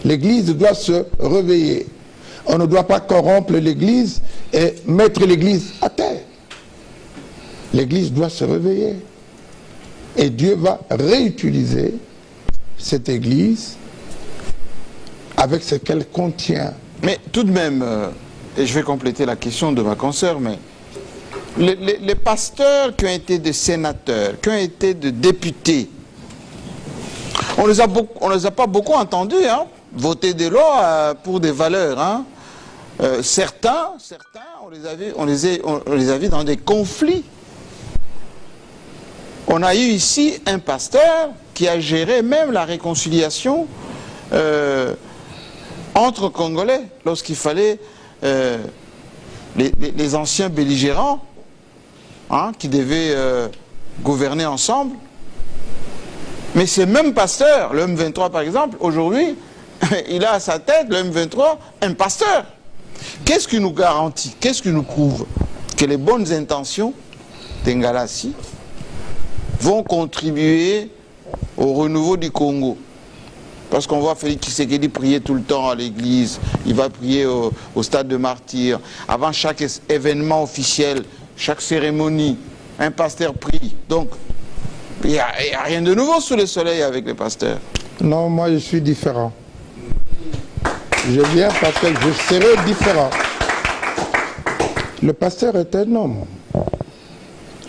L'Église doit se réveiller. On ne doit pas corrompre l'Église et mettre l'Église à terre. L'Église doit se réveiller. Et Dieu va réutiliser cette Église avec ce qu'elle contient. Mais tout de même, et je vais compléter la question de ma consoeur, mais les pasteurs qui ont été des sénateurs, qui ont été des députés, on les a pas beaucoup entendus, hein, voter des lois pour des valeurs. Hein. Certains, on les a vus dans des conflits. On a eu ici un pasteur qui a géré même la réconciliation entre Congolais lorsqu'il fallait les anciens belligérants hein, qui devaient gouverner ensemble. Mais ce même pasteur, le M23 par exemple, aujourd'hui, il a à sa tête, le M23, un pasteur. Qu'est-ce qui nous garantit, qu'est-ce qui nous prouve que les bonnes intentions d'Ngalassi vont contribuer au renouveau du Congo? Parce qu'on voit Félix Tshisekedi prier tout le temps à l'église, il va prier au stade de martyrs. Avant chaque événement officiel, chaque cérémonie, un pasteur prie. Donc, il n'y a rien de nouveau sous le soleil avec les pasteurs. Non, moi je suis différent. Je viens parce que je serai différent. Le pasteur est un homme.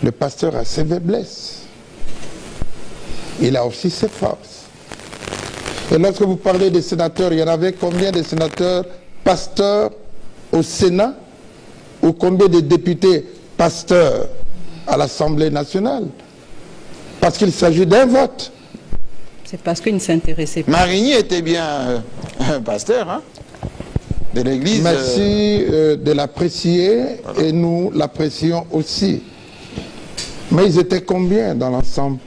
Le pasteur a ses faiblesses. Il a aussi ses forces. Et lorsque vous parlez des sénateurs, il y en avait combien de sénateurs pasteurs au Sénat ou combien de députés pasteurs à l'Assemblée nationale? Parce qu'il s'agit d'un vote. C'est parce qu'il ne s'intéressait pas. Marigny était bien un pasteur hein, de l'église. Merci de l'apprécier et nous l'apprécions aussi. Mais ils étaient combien dans l'ensemble?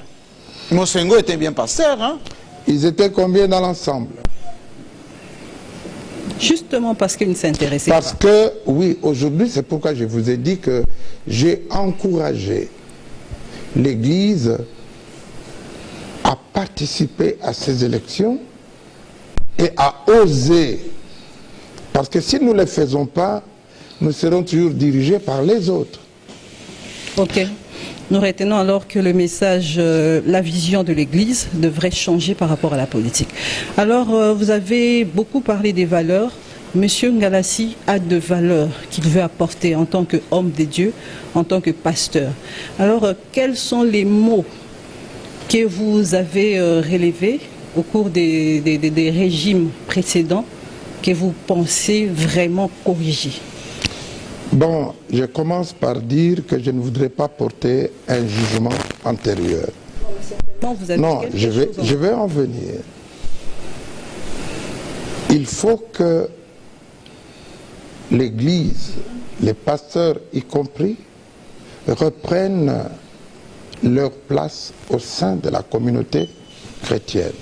Mosengo était bien pasteur. Hein? Ils étaient combien dans l'ensemble? Justement parce qu'il ne s'intéressait pas. Parce que, oui, aujourd'hui, c'est pourquoi je vous ai dit que j'ai encouragé l'Église à participer à ces élections et à oser. Parce que si nous ne le faisons pas, nous serons toujours dirigés par les autres. Ok. Nous retenons alors que le message, la vision de l'Église devrait changer par rapport à la politique. Alors, vous avez beaucoup parlé des valeurs. Monsieur Ngalassi a de valeurs qu'il veut apporter en tant qu'homme de Dieu, en tant que pasteur. Alors, quels sont les mots que vous avez relevés au cours des régimes précédents que vous pensez vraiment corriger? Bon, je commence par dire que je ne voudrais pas porter un jugement antérieur. Non, je vais en venir. Il faut que l'Église, les pasteurs y compris, reprennent leur place au sein de la communauté chrétienne.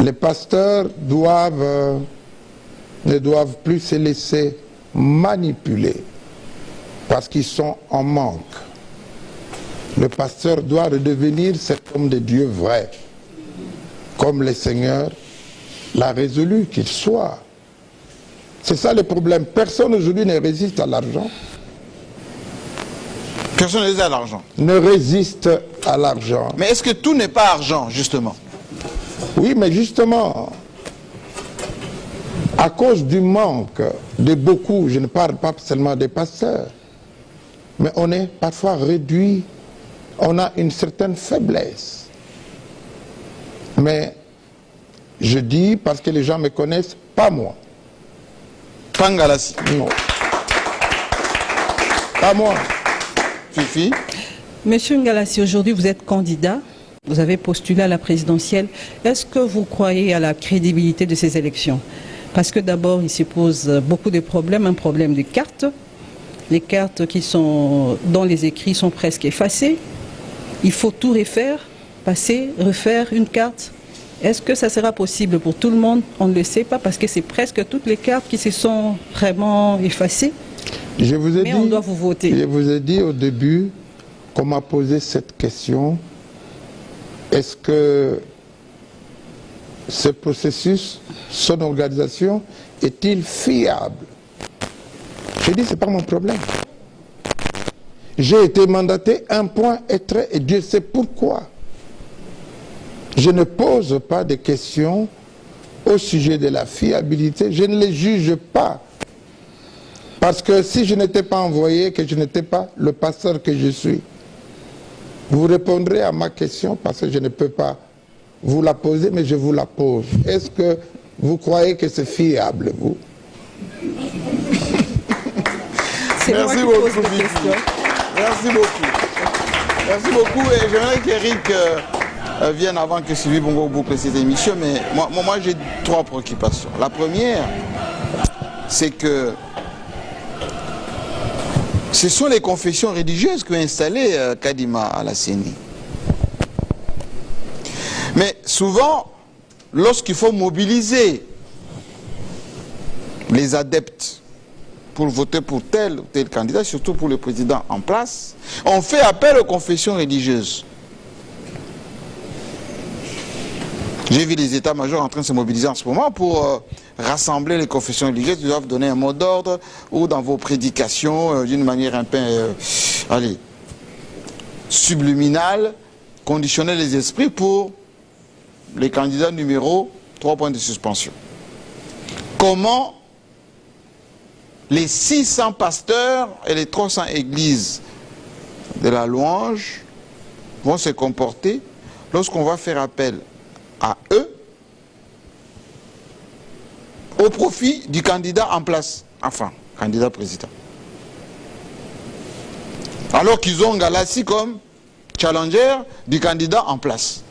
Les pasteurs ne doivent plus se laisser manipuler parce qu'ils sont en manque. Le pasteur doit redevenir cet homme de Dieu vrai, comme le Seigneur l'a résolu qu'il soit. C'est ça le problème. Personne aujourd'hui ne résiste à l'argent. Personne ne résiste à l'argent. Ne résiste à l'argent. Mais est-ce que tout n'est pas argent, justement? Oui, mais justement, à cause du manque de beaucoup, je ne parle pas seulement des pasteurs, mais on est parfois réduit, on a une certaine faiblesse. Mais je dis, parce que les gens me connaissent, pas moi. Pas Ngalassi. Non. Pas moi. Fifi. Monsieur Ngalassi, aujourd'hui vous êtes candidat, vous avez postulé à la présidentielle. Est-ce que vous croyez à la crédibilité de ces élections? Parce que d'abord, il se pose beaucoup de problèmes, un problème de cartes. Les cartes qui sont dans les écrits sont presque effacées. Il faut tout refaire, passer, refaire une carte. Est-ce que ça sera possible pour tout le monde? On ne le sait pas parce que c'est presque toutes les cartes qui se sont vraiment effacées. Mais on doit vous voter. Je vous ai dit au début qu'on m'a posé cette question. Est-ce que ce processus, son organisation, est-il fiable? Je dis, ce n'est pas mon problème. J'ai été mandaté un point et trait, et Dieu sait pourquoi. Je ne pose pas de questions au sujet de la fiabilité, je ne les juge pas. Parce que si je n'étais pas envoyé, que je n'étais pas le pasteur que je suis, vous répondrez à ma question parce que je ne peux pas vous la poser, mais je vous la pose. Est-ce que vous croyez que c'est fiable, vous? Merci beaucoup, Fifi. Merci beaucoup. Merci beaucoup et j'aimerais qu'Eric vienne avant que Sylvie Bongo boucle cette émission, mais moi j'ai trois préoccupations. La première, c'est que ce sont les confessions religieuses qui ont installé Kadima à la CENI. Mais souvent, lorsqu'il faut mobiliser les adeptes pour voter pour tel ou tel candidat, surtout pour le président en place, on fait appel aux confessions religieuses. J'ai vu les états-majors en train de se mobiliser en ce moment pour rassembler les confessions religieuses. Ils doivent donner un mot d'ordre ou dans vos prédications d'une manière un peu subliminale, conditionner les esprits pour les candidats numéro 3 points de suspension. Comment les 600 pasteurs et les 300 églises de la louange vont se comporter lorsqu'on va faire appel à eux au profit du candidat en place, enfin, candidat président. Alors qu'ils ont Ngalassi comme challenger du candidat en place.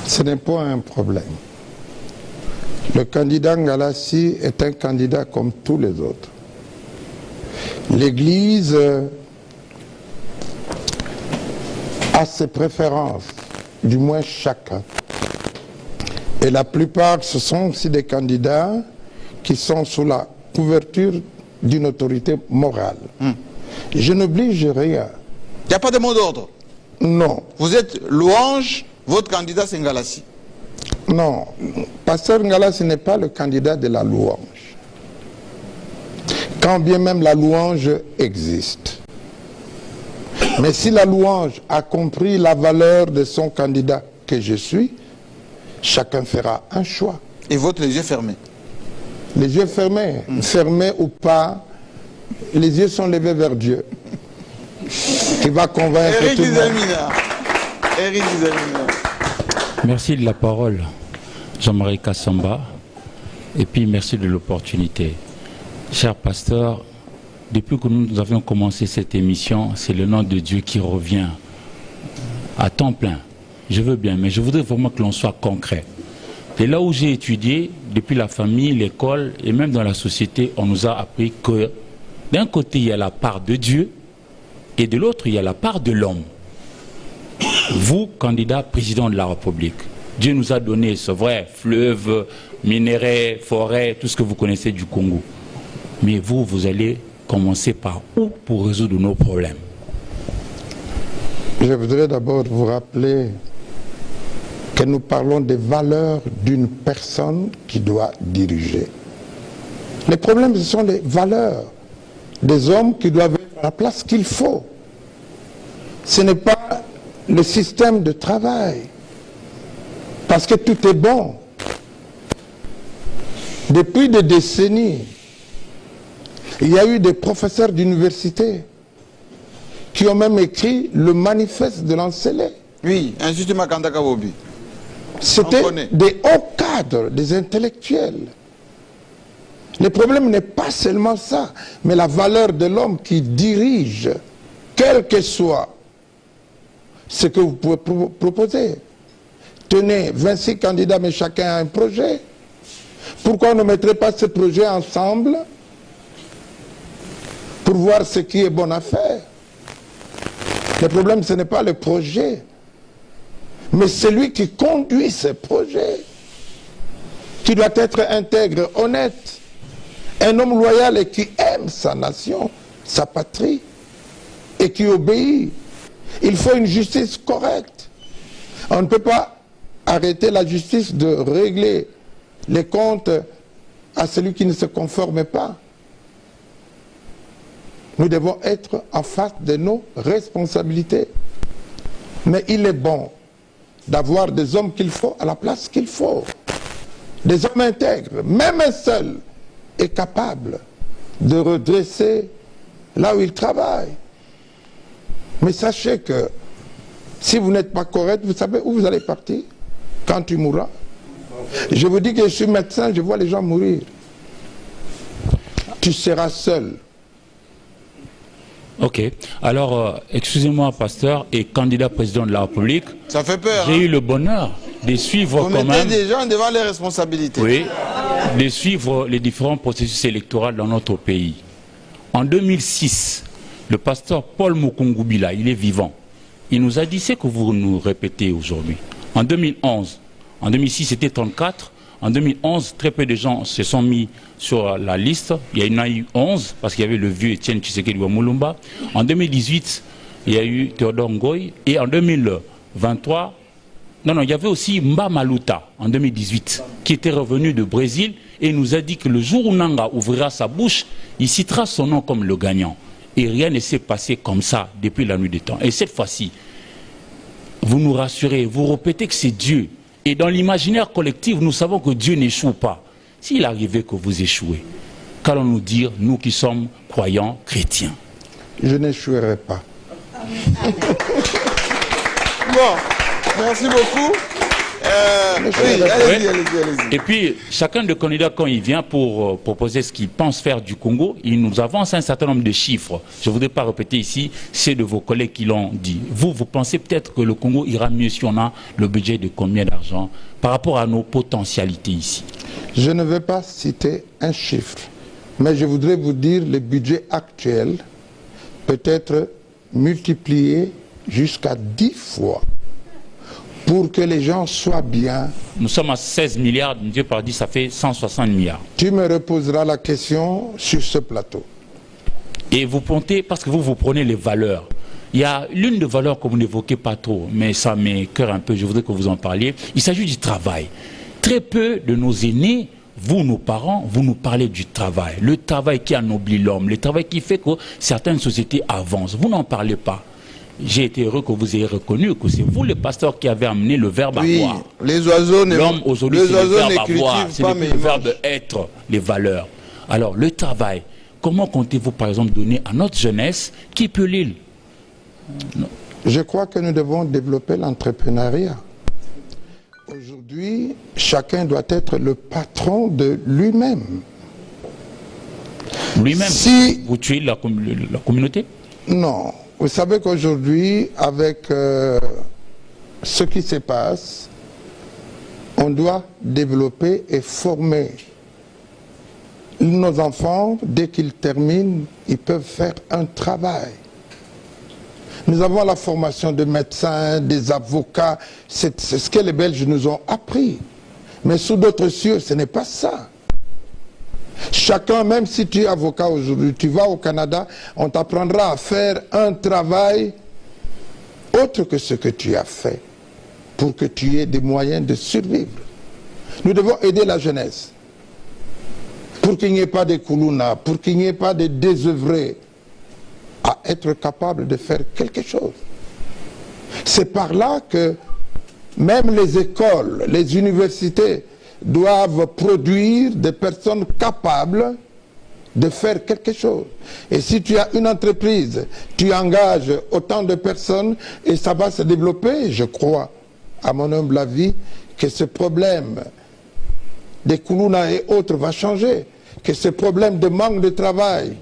Ce n'est pas un problème. Le candidat Ngalassi est un candidat comme tous les autres. L'Église a ses préférences, du moins chacun. Et la plupart, ce sont aussi des candidats qui sont sous la couverture d'une autorité morale. Je n'oblige rien. Il n'y a pas de mot d'ordre? Non. Vous êtes louange, votre candidat c'est Ngalassi? Non. Pasteur Ngalassi n'est pas le candidat de la louange. Quand bien même la louange existe. Mais si la louange a compris la valeur de son candidat que je suis, chacun fera un choix. Et vote les yeux fermés. Les yeux fermés, fermés ou pas, les yeux sont levés vers Dieu. Qui va convaincre Eric tout le monde. Eric Dizamina. Merci de la parole, Jean-Marie Kassamba. Et puis merci de l'opportunité. Cher pasteur, depuis que nous avions commencé cette émission, c'est le nom de Dieu qui revient à temps plein. Je veux bien, mais je voudrais vraiment que l'on soit concret. Et là où j'ai étudié, depuis la famille, l'école et même dans la société, on nous a appris que d'un côté, il y a la part de Dieu et de l'autre, il y a la part de l'homme. Vous, candidat président de la République, Dieu nous a donné, c'est vrai, fleuves, minéraux, forêts, tout ce que vous connaissez du Congo. Mais vous, vous allez commencer par où pour résoudre nos problèmes? Je voudrais d'abord vous rappeler que nous parlons des valeurs d'une personne qui doit diriger. Les problèmes, ce sont les valeurs des hommes qui doivent être à la place qu'il faut. Ce n'est pas le système de travail. Parce que tout est bon. Depuis des décennies, il y a eu des professeurs d'université qui ont même écrit le manifeste de l'Ancélé. Oui, Institut Makanda Kabobi. C'était des hauts cadres, des intellectuels. Le problème n'est pas seulement ça, mais la valeur de l'homme qui dirige, quel que soit ce que vous pouvez proposer. Tenez, 26 candidats, mais chacun a un projet. Pourquoi on ne mettrait pas ce projet ensemble pour voir ce qui est bon à faire? Le problème, ce n'est pas le projet, mais celui qui conduit ce projet, qui doit être intègre, honnête, un homme loyal et qui aime sa nation, sa patrie, et qui obéit. Il faut une justice correcte. On ne peut pas arrêter la justice de régler les comptes à celui qui ne se conforme pas. Nous devons être en face de nos responsabilités. Mais il est bon d'avoir des hommes qu'il faut à la place qu'il faut. Des hommes intègres, même un seul est capable de redresser là où il travaille. Mais sachez que si vous n'êtes pas correct, vous savez où vous allez partir quand tu mourras. Je vous dis que je suis médecin, je vois les gens mourir. Tu seras seul. Ok. Alors, excusez-moi, pasteur et candidat président de la République. Ça fait peur. J'ai eu le bonheur de suivre vous quand même... des gens devant les responsabilités. Oui, de suivre les différents processus électoraux dans notre pays. En 2006, le pasteur Paul Mukungubila, il est vivant. Il nous a dit ce que vous nous répétez aujourd'hui. En 2011, en 2006 c'était 34, en 2011 très peu de gens se sont mis sur la liste. Il y en a eu 11 parce qu'il y avait le vieux Etienne Tshisekedi Mulumba. En 2018, il y a eu Théodore Ngoy et en 2023, il y avait aussi Mba Maluta en 2018 qui était revenu de Brésil et nous a dit que le jour où Nanga ouvrira sa bouche, il citera son nom comme le gagnant. Et rien ne s'est passé comme ça depuis la nuit des temps. Et cette fois-ci, vous nous rassurez, vous répétez que c'est Dieu. Et dans l'imaginaire collectif, nous savons que Dieu n'échoue pas. S'il arrivait que vous échouez, qu'allons-nous dire, nous qui sommes croyants chrétiens? Je n'échouerai pas. Bon, merci beaucoup. Allez-y. Et puis, chacun des candidats, quand il vient pour proposer ce qu'il pense faire du Congo, il nous avance un certain nombre de chiffres. Je ne voudrais pas répéter ici, c'est de vos collègues qui l'ont dit. Vous pensez peut-être que le Congo ira mieux si on a le budget de combien d'argent par rapport à nos potentialités ici? Je ne vais pas citer un chiffre, mais je voudrais vous dire le budget actuel peut être multiplié jusqu'à 10 fois. Pour que les gens soient bien. Nous sommes à 16 milliards, Dieu par 10, ça fait 160 milliards. Tu me reposeras la question sur ce plateau. Et vous pointez, parce que vous prenez les valeurs. Il y a l'une des valeurs que vous n'évoquez pas trop, mais ça m'écoeure un peu, je voudrais que vous en parliez. Il s'agit du travail. Très peu de nos aînés, vous, nos parents, vous nous parlez du travail. Le travail qui anoblit l'homme, le travail qui fait que certaines sociétés avancent. Vous n'en parlez pas. j'ai été heureux que vous ayez reconnu que c'est vous, le pasteur, qui avez amené le verbe avoir. Les oiseaux L'homme aujourd'hui, c'est le verbe avoir, c'est le verbe être, les valeurs. Alors, le travail, comment comptez-vous, par exemple, donner à notre jeunesse qui peut l'île? Je crois que nous devons développer l'entrepreneuriat. Aujourd'hui, chacun doit être le patron de lui-même. Lui-même, si vous tuez la communauté? Non. Vous savez qu'aujourd'hui, avec ce qui se passe, on doit développer et former nos enfants. Dès qu'ils terminent, ils peuvent faire un travail. Nous avons la formation de médecins, des avocats, c'est ce que les Belges nous ont appris. Mais sous d'autres cieux, ce n'est pas ça. Chacun, même si tu es avocat aujourd'hui, tu vas au Canada, on t'apprendra à faire un travail autre que ce que tu as fait pour que tu aies des moyens de survivre. Nous devons aider la jeunesse pour qu'il n'y ait pas de koulouna, pour qu'il n'y ait pas de désœuvrés, à être capable de faire quelque chose. C'est par là que même les écoles, les universités doivent produire des personnes capables de faire quelque chose. Et si tu as une entreprise, tu engages autant de personnes et ça va se développer. Je crois, à mon humble avis, que ce problème des koulouna et autres va changer, que ce problème de manque de travail,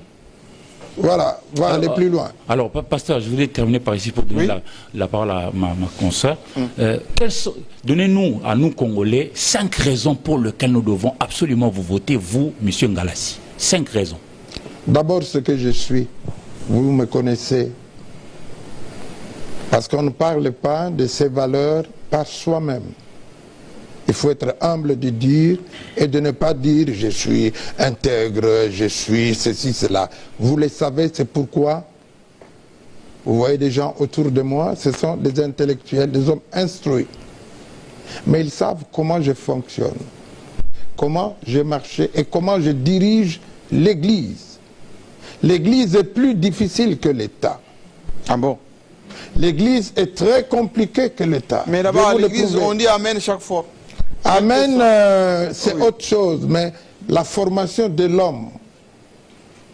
voilà, va aller plus loin. Alors, pasteur, je voulais terminer par ici pour donner la parole à ma consoeur. Donnez-nous, à nous Congolais, 5 raisons pour lesquelles nous devons absolument vous voter, vous, M. Ngalassi. 5 raisons. D'abord, ce que je suis. Vous me connaissez. Parce qu'on ne parle pas de ces valeurs par soi-même. Il faut être humble de dire et de ne pas dire je suis intègre, je suis ceci, cela. Vous le savez, c'est pourquoi vous voyez des gens autour de moi, ce sont des intellectuels, des hommes instruits. Mais ils savent comment je fonctionne, comment je marche et comment je dirige l'Église. L'Église est plus difficile que l'État. Ah bon? L'Église est très compliquée que l'État. Mais d'abord, à l'Église, on dit Amen chaque fois. Amen, c'est autre chose, mais la formation de l'homme.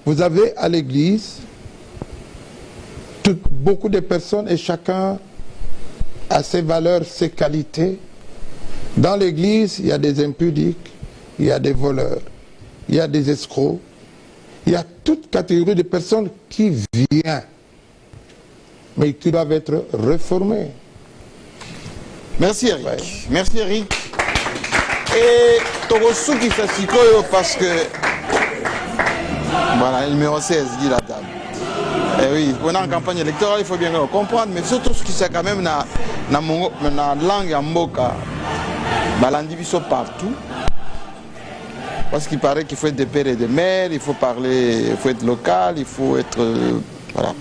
Vous avez à l'Église beaucoup de personnes et chacun a ses valeurs, ses qualités. Dans l'Église, il y a des impudiques, il y a des voleurs, il y a des escrocs, il y a toute catégorie de personnes qui viennent, mais qui doivent être réformées. Merci Eric. Ouais. Merci Eric. Et Togosuki Sasikoyo parce que voilà, le numéro 16 dit la dame. Et oui, on est en campagne électorale, il faut bien le comprendre, mais surtout ce qui c'est quand même dans la langue en Mboka, balandiviso partout. Parce qu'il paraît qu'il faut être des pères et des mères, il faut parler, il faut être local, il faut être voilà.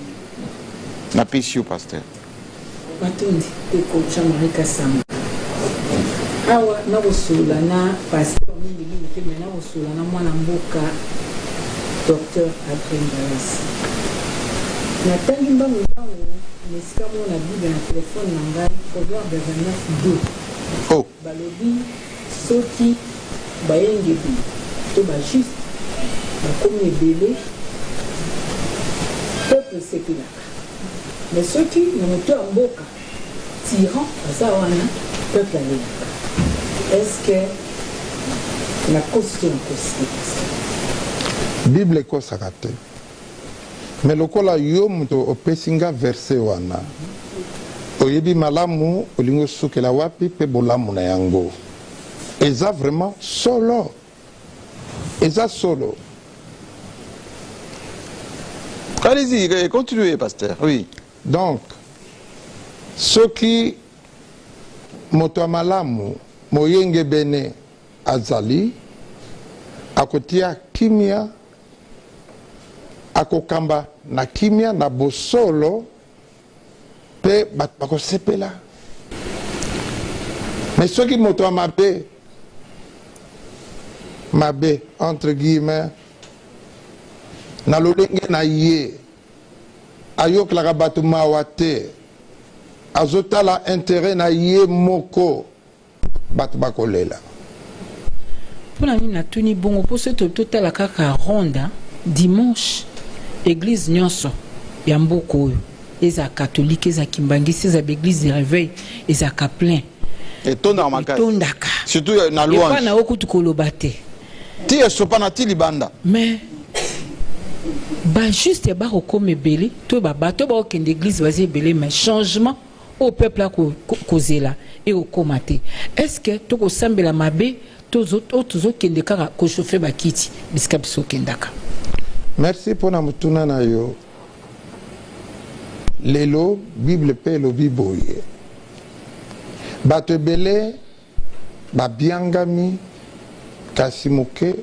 Na péché pasteur. Awa na bosula na pasteur mingi mingi te na bosula na mwana mboka docteur Adrien Ngalassi. Na tangi mbangu mesika mona bible na telefone na ngai Proverbe 29:2. Oh. Balobi soki bayengebi to ba juste bakomi ebele peuple sepelaka. Mais soki na moto ya mboka tyran aza wana peuple alelaka. Est-ce que la constitution est Bible est consacrée. Mais le kola yo muto opesinga verset wana. Oyebi malamu olingo sukela wapi pe bolamu na yango. Eza vraiment solo. Eza solo. Allez-y, continuez pasteur. Oui. Donc ceux qui moto malamu moyenge bene azali akotia kimia akokamba na kimia na bosolo pe bakosepela. Mais ceux qui moto mabe entre guillemets na lolenge na ye ayokelaka bato mawa te azotala intérêt na ye moko bato bakolela. Mpona nini natuni bongo mpo soki totala kaka ronda dimanche église nyonso ya mboka oyo eza catholique eza kimbangisi eza baéglise de réveil ezaka plein etondaka surtout na louange epa na okutu koloba te ti esopana ti libanda mais juste bakokoma ebele to babato bakokende église baza ebele mais changement au peuple akozela ekokoma te. Est ce que tokosambela mabe tozokende kaka kochauffe bakiti bisika biso okendaka? Merci pour na mutuna na yo. Lelo Bible pe elobi boye bato ebele babiangami kasi moke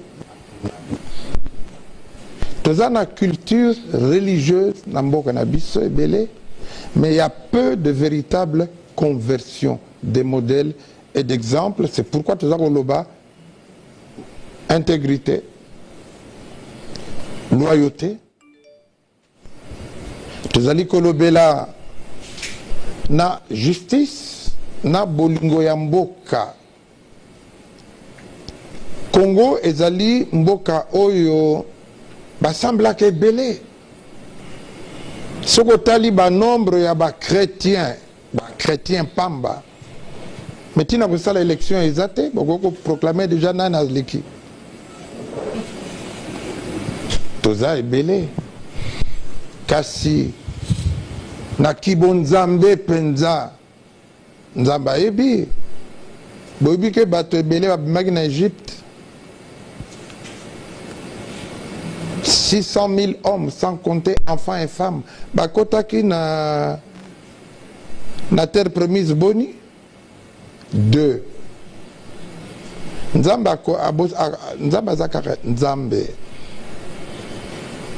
toza na culture religieuse na mboka na biso ebele, mais il y a peu de véritables conversions, des modèles et d'exemples. C'est pourquoi toza koloba intégrité, loyauté. Tozali kolobela na justice, na bolingo ya mboka. Congo ezali mboka oyo basamblaka ebele. Soko tali ba nombre ya ba chrétien pamba. Mais tina kosala élection ezate, boko proclamer déjà nana leki. Toza ebele. Kasi na kibonzambe penza nzamba ebi bobi ke bato ebele babimaki na Égypte 600 000 hommes sans compter enfants et femmes bakotaki na terre promise boni 2 nzamba zakaka nzambe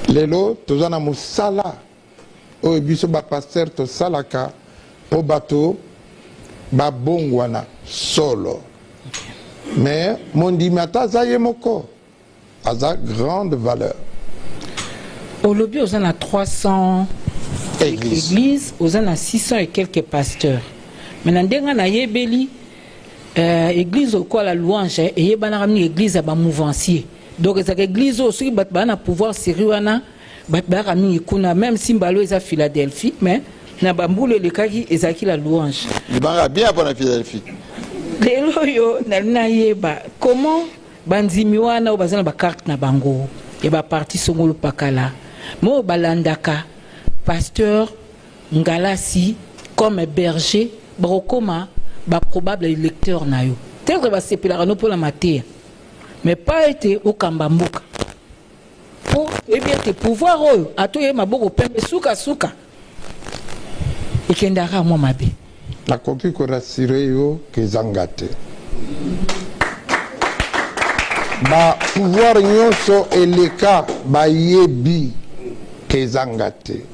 lelo tozana musala oyo biso bapaster tosalaka po bato babongwana solo. Mais mondimi ata aza ye moko aza grande valeur. Olobi oza na 300 églises, oza na 600 et quelques pasteurs. Mais na ndenga na yebeli église okola la louange eyebana rami église ya ba mouvancier. Donc cette église aussi na pouvoir sérieux wana batbara mingi kuna même si mbalo eza Philadelphie mais na bambule le kaki ezaki la louange libanga bien pour la Philadelphie lelo yo na yeba comment banzimi wana bazana ba carte na bango et ba parti songolo pakala mo balandaka pasteur Ngalasi comme berger brokoma ba probable lecteur na yo tel que ba sepela no pour la matière mais pas été au Kambamboka. Pour bien te pouvoir, à toi et ma boko pembe souka. Et kendara moi ma bé. La copie qu'on rassuré yo que zangate. Ba pouvoir nyonso eleka ba yebi que zangate.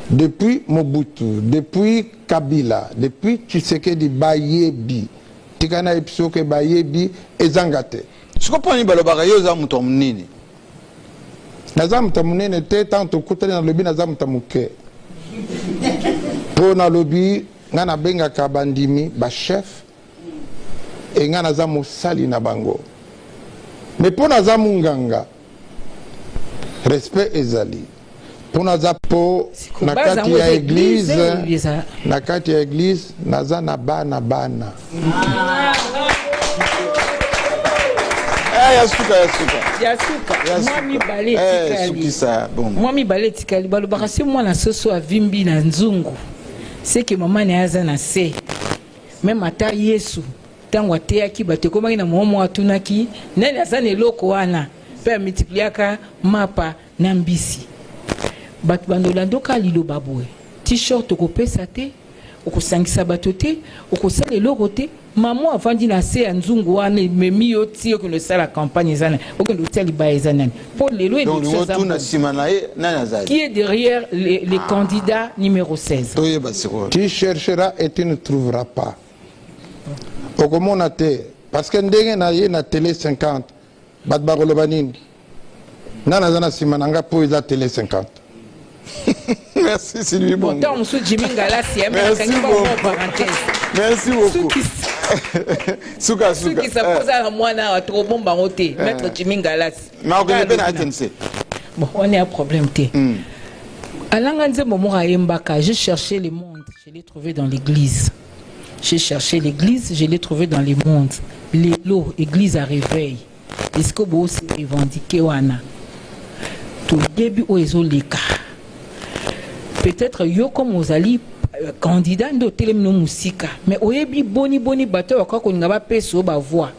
Depuis Mobutu, depuis Kabila, depuis Tshisekedi ba yebi. Tikana epso ke ba yebi ezangate. Sikoponi balobaka yo za muto munene. Naza muto munene te tanto kutana na lobi naza muto muke. Po na lobi ngana benga ka bandimi ba chef e ngana za musali na bango. Mais po naza munganga respect ezali. Po naza po na kati ya église na kati ya église naza na bana. Moi mi balé tikali balobaka se mwana soso avimbi na nzungu c'est que maman ne aza na se même ata Yesu tango ateyaki bato ekomaki na momo atunaki nani aza na eloko wana mpe amultipliaka mapa na mbisi bato bandolandoka liloba boye t-shirt okopesa te okosangisa bato te okosala eloko te maman avandi na se ya nzungu wana memi yo ti okende osala campagne ezana okende otia libaya eza nani mpo lelo qui est derrière les candidats numéro 16. Tu chercheras et tu ne trouveras pas. Okomona te parce que ndenge na ye na télé 50 bat bakoloba nini nana aza na nsima na nga mpo eza télé 50 Merci Sylvie Bongo. Merci beaucoup. Merci beaucoup. Souka. Souki ça moi na trop bon bangoté. Maître Jimmy Galas. Bon, on est un problème té. À l'anganze momora Mbaka, j'ai cherché le monde, je l'ai trouvé dans l'église. J'ai cherché l'église, je l'ai trouvé dans les mondes. Les lots, église à réveil. Est-ce que vous aussi revendiquez wana? Tout début où ils ont les cas. Peut-être yo comme vous allez candidat de télémino musika, mais oyebi boni bateau encore qu'on n'a pas peso ba voix.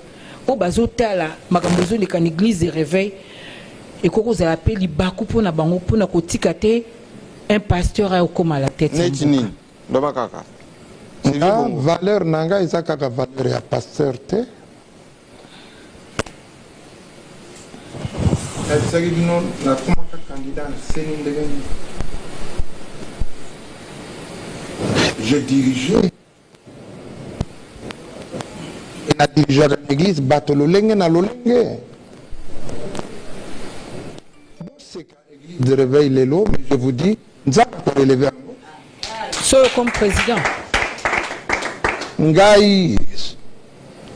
Au bazotala makambozo les can église de réveil et qu'on vous appelle li baku pour na bango pour na kotikate un pasteur a comme à la tête. Netini, dobakaka. Valeur nanga izakaka valeur ya pasteur te. Je dirigeais et la dirigeant de l'église bateau lolenge na lolenge. C'est qu'à l'église de réveil les lots, mais je vous dis, nous avons élevé comme président. Ngai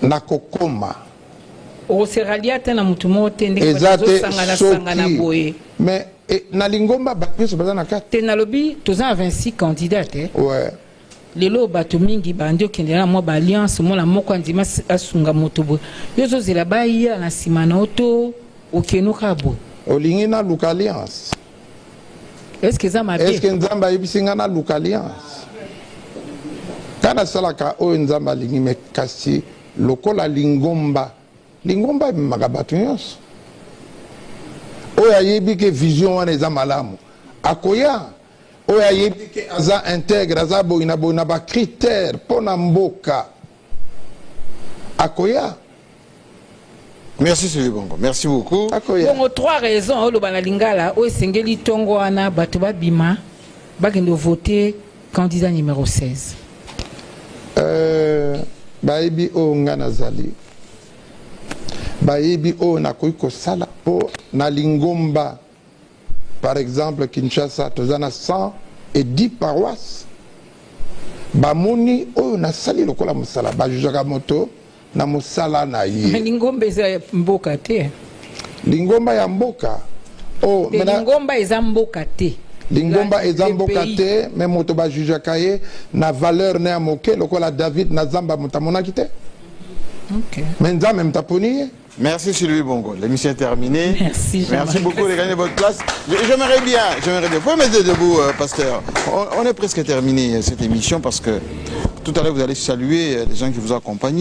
nakokoma. O seralia tena mutumo tende Ezate sangana boye. Mais na lingomba bapiso bazana kate. Tena lobi toza 26 candidats Ouais. Lelo bato mingi bandio kendela mo ba alliance mo la moko andima asunga motobo. Yozo zela baya na simana oto okenuka bo. Olingi na luka alliance. Est-ce que ça m'a Est-ce que nzamba yibisinga na luka alliance? Kana salaka o nzamba lingi me kasi lokola lingomba. Lingomba magabatu nyonso. Oya yebi ke vision wana eza malamu. Akoya oya yebi ke aza intègre aza boina ba critère pona mboka. Akoya. Merci Sylvie Bongo. Merci beaucoup. Akoya. Bon, 3 raisons lo bana lingala o sengeli tongo wana bato ba bima bakendo voter candidat numéro 16. Baebi o ngana zali. Baebi o nakoki kosala po na lingomba. Par exemple, Kinshasa, tozana 110 paroisses. Bamoni o na sali lokola musala. Bajujaka moto na musala na ye. Lingomba eza mboka te. Lingomba ya mboka. Oh, lingomba eza mboka te. Lingomba eza mboka te, mais moto bajujaka ye na valeur na moke lokola David na zamba mutamona kite. OK. Mais nzambe mtaponi. Merci Sylvie Bongo. L'émission est terminée. Merci. Merci beaucoup de gagner votre place. J'aimerais bien. Vous pouvez mettre debout, pasteur. On est presque terminé cette émission parce que tout à l'heure vous allez saluer les gens qui vous accompagnent.